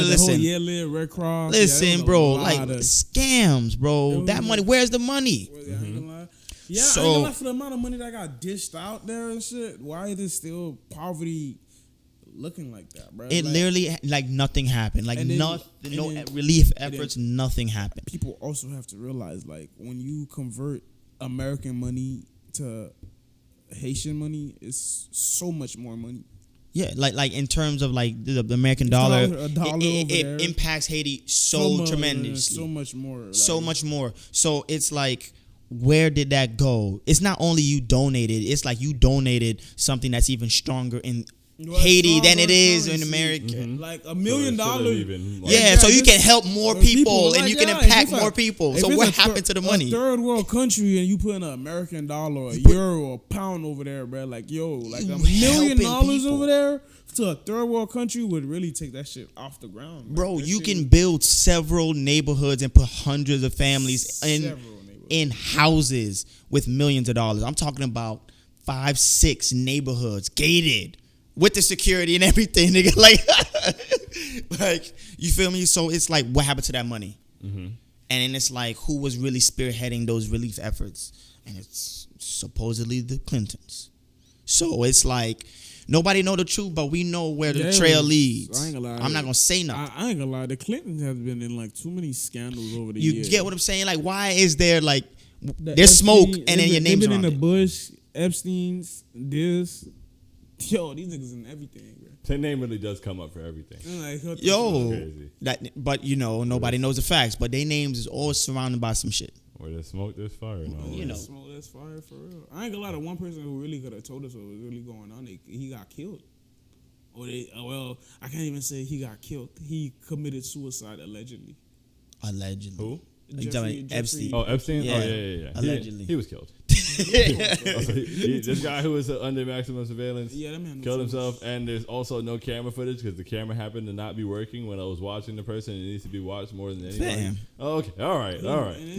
listen, the whole Red Cross. Listen, bro, like scams, bro. That money, where's the money? Yeah, I ain't gonna lie, for the amount of money that got dished out there and shit, why is it still poverty looking like that, bro? It literally, like, nothing happened. Like, no relief efforts, nothing happened. People also have to realize, like, when you convert American money to Haitian money, it's so much more money. Yeah, like in terms of, like, the American dollar, it impacts Haiti so tremendously. So much more. Like, so much more. So it's like, where did that go? It's not only you donated, it's like you donated something that's even stronger in Haiti than it is in America. Mm-hmm. Like $1 million. So you can help more people and you can impact more people. So what happened to the money? A third world country and you put in an American dollar, a euro, a pound over there, bro. Like, yo, like $1 million over there to a third world country would really take that shit off the ground. Bro, you can build several neighborhoods and put hundreds of families in houses with millions of dollars. I'm talking about 5-6 neighborhoods gated with the security and everything, nigga. Like, you feel me? So it's like, what happened to that money? Mm-hmm. And then it's like, who was really spearheading those relief efforts? And it's supposedly the Clintons. So it's like, nobody know the truth, but we know where the trail leads. I ain't gonna lie. I'm not gonna say nothing. I ain't gonna lie. The Clintons have been in, like, too many scandals over the years. You get what I'm saying? Like, why is there, like, there's smoke and then your name's on it? They've been in the Bush, Epstein's, this. Yo, these niggas in everything, bro. Their name really does come up for everything. But nobody knows the facts. But their names is always surrounded by some shit. Where there's smoke, there's fire. There's smoke, there's fire, for real. I ain't gonna lie. The one person who really could have told us what was really going on, he got killed. I can't even say he got killed. He committed suicide allegedly. Who? Epstein. Oh, Epstein? Yeah. Oh, yeah. Allegedly. He was killed. This guy who was under maximum surveillance that man killed himself, and there's also no camera footage because the camera happened to not be working when I was watching the person. It needs to be watched more than anyone. Damn. Oh, okay. All right.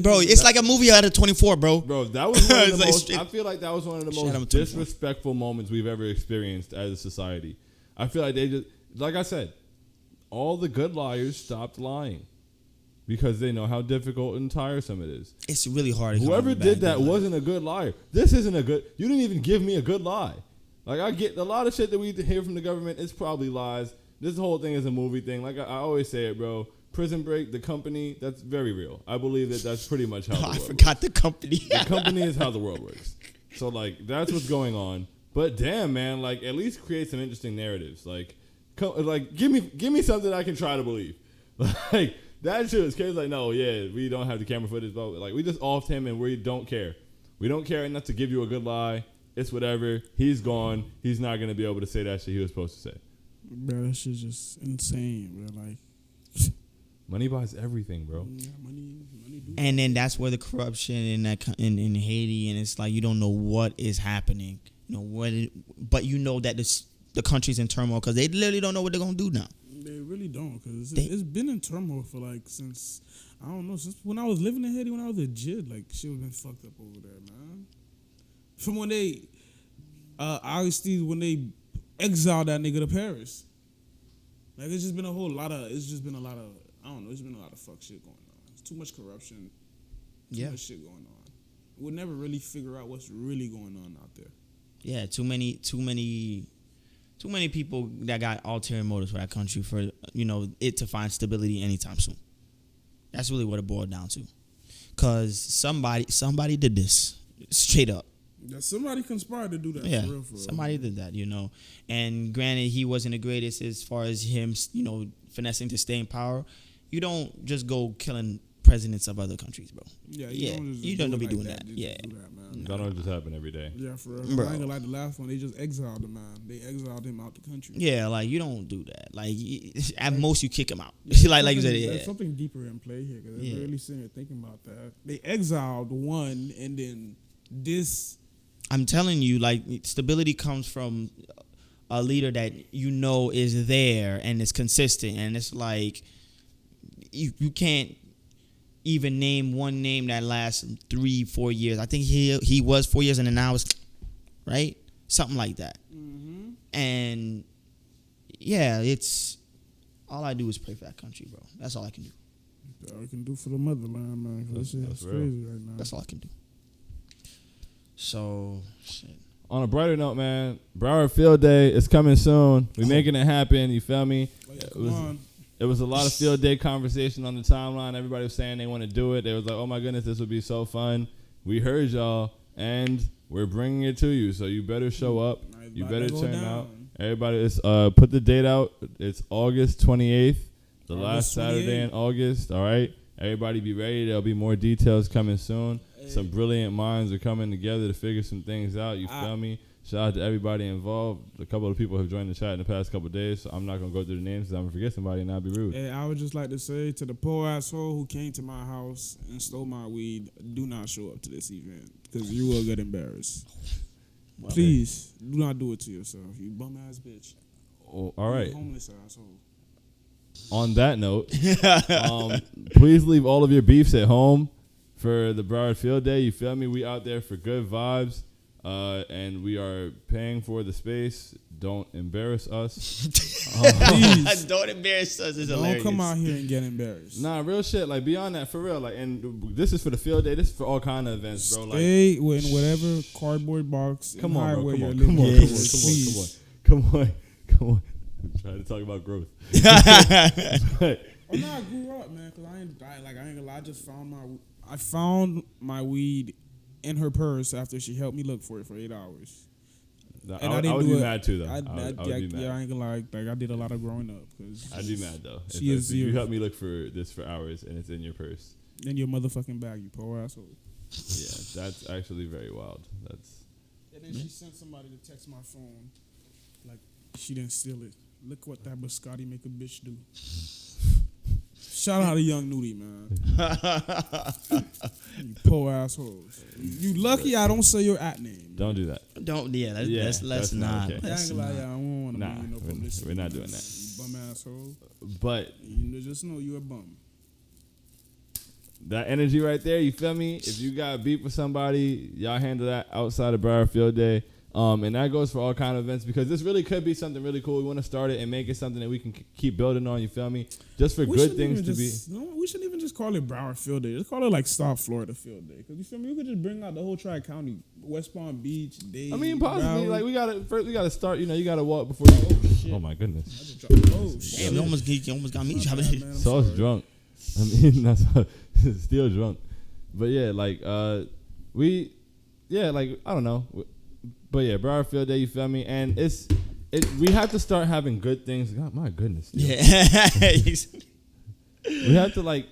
Bro, it's like a movie out of 24, bro. Bro, that was one of the most, I feel like that was one of the most disrespectful moments we've ever experienced as a society. I feel like they just, like I said, all the good liars stopped lying. Because they know how difficult and tiresome it is. It's really hard. Whoever did that wasn't a good liar. This isn't a good. You didn't even give me a good lie. Like, I get a lot of shit that we hear from the government. It's probably lies. This whole thing is a movie thing. Like I always say it, bro. Prison Break, the company, that's very real. I believe that's pretty much how. I forgot the company. The company is how the world works. So, like, that's what's going on. But damn, man, like, at least create some interesting narratives. Like give me something I can try to believe. Like. That shit was crazy. Like, no, we don't have the camera footage, but like, we just offed him and we don't care. We don't care enough to give you a good lie. It's whatever. He's gone. He's not gonna be able to say that shit he was supposed to say. Bro, that shit's just insane, bro. Like, money buys everything, bro. Yeah, money do. And then that's where the corruption in in Haiti, and it's like you don't know what is happening. But you know that the country's in turmoil because they literally don't know what they're gonna do now. They really don't, because it's been in turmoil for, like, since when I was living in Haiti, when I was a kid. Like, shit was been fucked up over there, man. From when they, obviously, when they exiled that nigga to Paris. Like, it's just been a lot of, I don't know, it's been a lot of fuck shit going on. It's too much corruption, too much shit going on. We'll never really figure out what's really going on out there. Yeah, too many people that got ulterior motives for that country for it to find stability anytime soon. That's really what it boiled down to. Cause somebody did this straight up. Yeah, somebody conspired to do that. Yeah, for real, for real. somebody did that, you know. And granted, he wasn't the greatest as far as him, you know, finessing to stay in power. You don't just go killing presidents of other countries, bro. Yeah, You don't be doing that. Just Yeah. do that, man. That don't just happen every day. Yeah, for real. Bro. I ain't gonna like the last one. They just exiled the man. They exiled him out the country. Yeah, like you don't do that. Like at most, you kick him out. Yeah, like you said, there's yeah. something deeper in play here because Yeah. I'm really sitting here thinking about that. They exiled one, and then this. I'm telling you, like stability comes from a leader that you know is there and is consistent, and it's like you can't even name one name that lasts 3-4 years. I think he was 4 years, and then now it's right, something like that. Mm-hmm. And yeah, it's all I do is pray for that country, bro. That's all I can do. That's all I can do for the motherland, man. 'Cause That's it's real. crazy right now. That's all I can do. So shit. On a brighter note, man, Broward Field Day is coming soon. We making it happen. You feel me? Oh, yeah, come on. It was a lot of field day conversation on the timeline. Everybody was saying they want to do it. They was like, "Oh my goodness, this would be so fun." We heard y'all, and we're bringing it to you. So you better show up. You better turn out. Everybody, put the date out. It's August 28th, the last Saturday in August. All right. Everybody be ready. There'll be more details coming soon. Some brilliant minds are coming together to figure some things out. You feel me? Shout out to everybody involved. A couple of people have joined the chat in the past couple of days, so I'm not going to go through the names because I'm going to forget somebody and not be rude. Hey, I would just like to say to the poor asshole who came to my house and stole my weed, do not show up to this event because you will get embarrassed. Well, Please, do not do it to yourself, you bum ass bitch. Oh, all right. You homeless asshole. On that note, please leave all of your beefs at home for the Broward Field Day. You feel me? We out there for good vibes. And we are paying for the space. Don't embarrass us. Please. Don't embarrass us. It's Don't hilarious. come out here and get embarrassed. Nah, real shit. Like beyond that, for real. Like, and this is for the field day. This is for all kind of events, bro. Like, Stay in whatever cardboard box. come on, bro. where Come you're on, living. come on, Please. come on. I'm trying to talk about growth. Oh no, I grew up, man. Cause I ain't gonna lie. I found my weed in her purse after she helped me look for it for 8 hours. I would be mad too, though. I would be mad. Yeah, I ain't gonna lie. Like I did a lot of growing up. I'd be mad though. She is If you zero. helped me look for this for hours and it's in your purse. In your motherfucking bag, you poor asshole. Yeah, that's actually very wild. That's And then she sent somebody to text my phone, like she didn't steal it. Look what that biscotti make a bitch do. Shout out to Young Nudie, man. You poor assholes. You lucky I don't say your at name. don't do that. Don't. Yeah. Let's that's not not. okay. I Let's ain't gonna lie, not. I don't want to Nah, be no publicity. we're not doing that. You bum asshole. But You just know you a bum. that energy right there, you feel me? If you got beef with somebody, y'all handle that outside of Broward Field Day. And that goes for all kind of events because this really could be something really cool. We want to start it and make it something that we can keep building on, you feel me? Just for good things to be. No, we shouldn't even just call it Broward Field Day. Just call it like South Florida Field Day. Because you feel me? We could just bring out the whole Tri-County, West Palm Beach, Dade. I mean, possibly. Broward. Like, we gotta start, you gotta walk before you. Oh, my goodness. I just dropped- oh, shit. Damn, you almost got me. My bad, man, I'm Sauce sorry. drunk. I mean, that's still drunk. But yeah, like, I don't know. But yeah, Broward Field Day, you feel me? And we have to start having good things. God, my goodness. Dude. Yeah.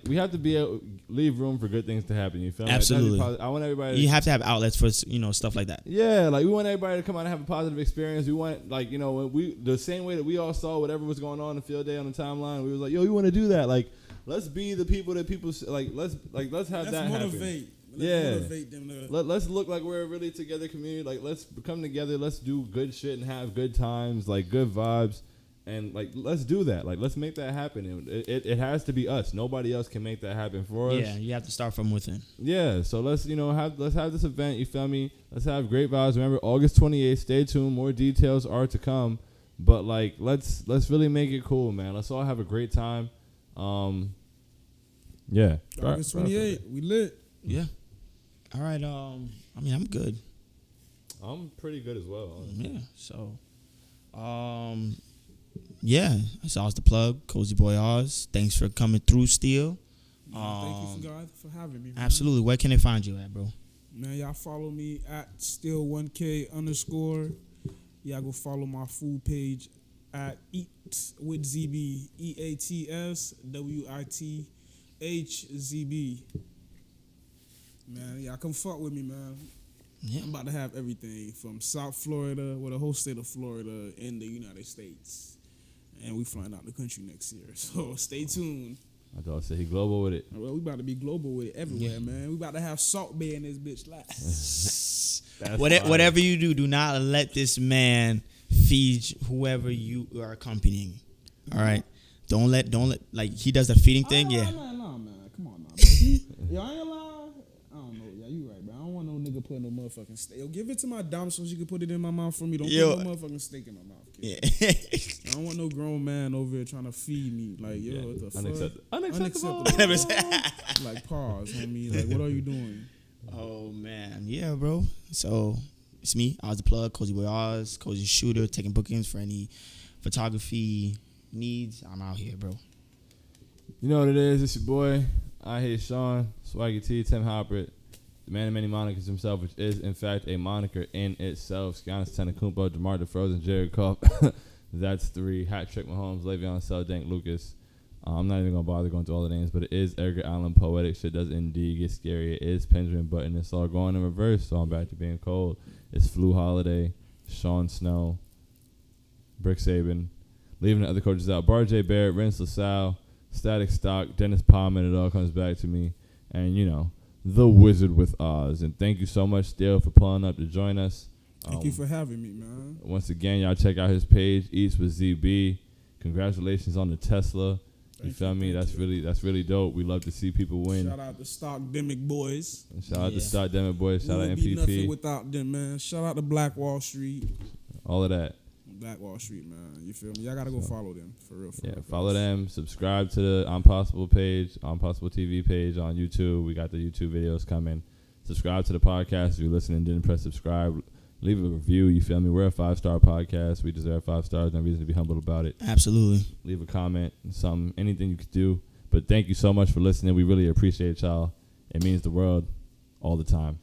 We have to be able to leave room for good things to happen. You feel me? Absolutely. I want everybody. You have to have outlets for stuff like that. Yeah, like we want everybody to come out and have a positive experience. We want the same way that we all saw whatever was going on in the field day on the timeline. We was like, yo, you want to do that? Like, let's be the people that people like. Let's have that motivate. happen. Let's motivate them to. Let's look like we're a really together community. Like, let's come together. Let's do good shit and have good times, like good vibes, and like let's do that. Like, let's make that happen. And it has to be us. Nobody else can make that happen for us. Yeah, you have to start from within. Yeah. So let's have this event. You feel me? Let's have great vibes. Remember, August 28th. Stay tuned. More details are to come. But like, let's really make it cool, man. Let's all have a great time. Yeah. August 28th, we lit. Yeah. All right. I mean, I'm good. I'm pretty good as well. Honestly. Yeah. So, yeah. That's Oz the plug. Cozy Boy Oz. Thanks for coming through, Steel. Thank you guys for having me. Man. Absolutely. Where can they find you at, bro? Man, y'all follow me at still1k_. Y'all go follow my food page at Eat with ZB, EATSWITHZB. Man, y'all come fuck with me, man. Yeah. I'm about to have everything from South Florida, the whole state of Florida, in the United States. And we flying out the country next year. So stay tuned. I thought I said he global with it. Well, we about to be global with it everywhere, man. We about to have Salt Bay in this bitch last. Whatever you do not let this man feed whoever you are accompanying. All right? Don't let like he does the feeding thing, yeah. Nah, man. Come on, now. Yo, I ain't gonna lie. I don't know. Yeah, you right, bro. I don't want no nigga putting no motherfucking steak. Yo, give it to my dom so she can put it in my mouth for me. Don't put no motherfucking steak in my mouth, kid. Yeah. I don't want no grown man over here trying to feed me. Like, yo, what the fuck? Unacceptable. Like, pause, homie. Like, what are you doing? Oh man, yeah, bro. So it's me. I was the plug, Cozy Boy Oz, Cozy Shooter, taking bookings for any photography needs. I'm out here, bro. You know what it is? It's your boy. I hate Sean, Swaggy T, Tim Hopper, the man of many monikers himself, which is in fact a moniker in itself. Giannis Antetokounmpo, DeMar DeRozan, Jared Goff. That's 3. Hat Trick Mahomes, Le'Veon Bell, Dank Lucas. I'm not even gonna bother going through all the names, but it is Edgar Allan Poetic. Shit does indeed get scary. It is Benjamin Button. It's all going in reverse, so I'm back to being cold. It's Flu Holiday, Sean Snow, Brick Saban, leaving the other coaches out. Bar J. Barrett, Vince LaSalle, Static Stock, Dennis Palmer. It all comes back to me, and you know, the Wizard with Oz. And thank you so much, Still, for pulling up to join us. Thank you for having me, man. Once again, y'all check out his page, Eats with ZB. Congratulations on the Tesla. You feel me? That's really dope. We love to see people win. Shout out to Stockdemic boys. And shout out to Stockdemic boys. Shout out MPP. Be nothing MPP. without them, man. Shout out to Black Wall Street. All of that. Black Wall Street, man. You feel me? Y'all gotta go follow them for real. Follow them. Subscribe to the Impossible page, Impossible TV page on YouTube. We got the YouTube videos coming. Subscribe to the podcast. If you're listening and didn't press subscribe, leave a review. You feel me? We're a 5-star podcast. We deserve 5 stars. No reason to be humble about it. Absolutely. Leave a comment, anything you could do. But thank you so much for listening. We really appreciate y'all. It means the world all the time.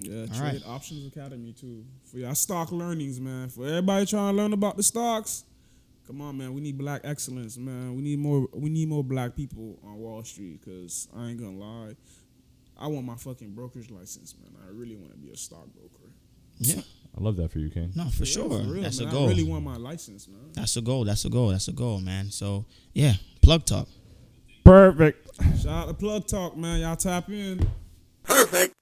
Yeah, Trade Options Academy too. For y'all stock learnings, man. For everybody trying to learn about the stocks, come on, man. We need black excellence, man. We need more black people on Wall Street. Cause I ain't gonna lie, I want my fucking brokerage license, man. I really want to be a stockbroker. Yeah. I love that for you, King. No, for sure. For real, That's man. a goal. I really want my license, man. That's a goal, man. So, yeah, plug talk. Perfect. Shout out to Plug Talk, man. Y'all tap in. Perfect.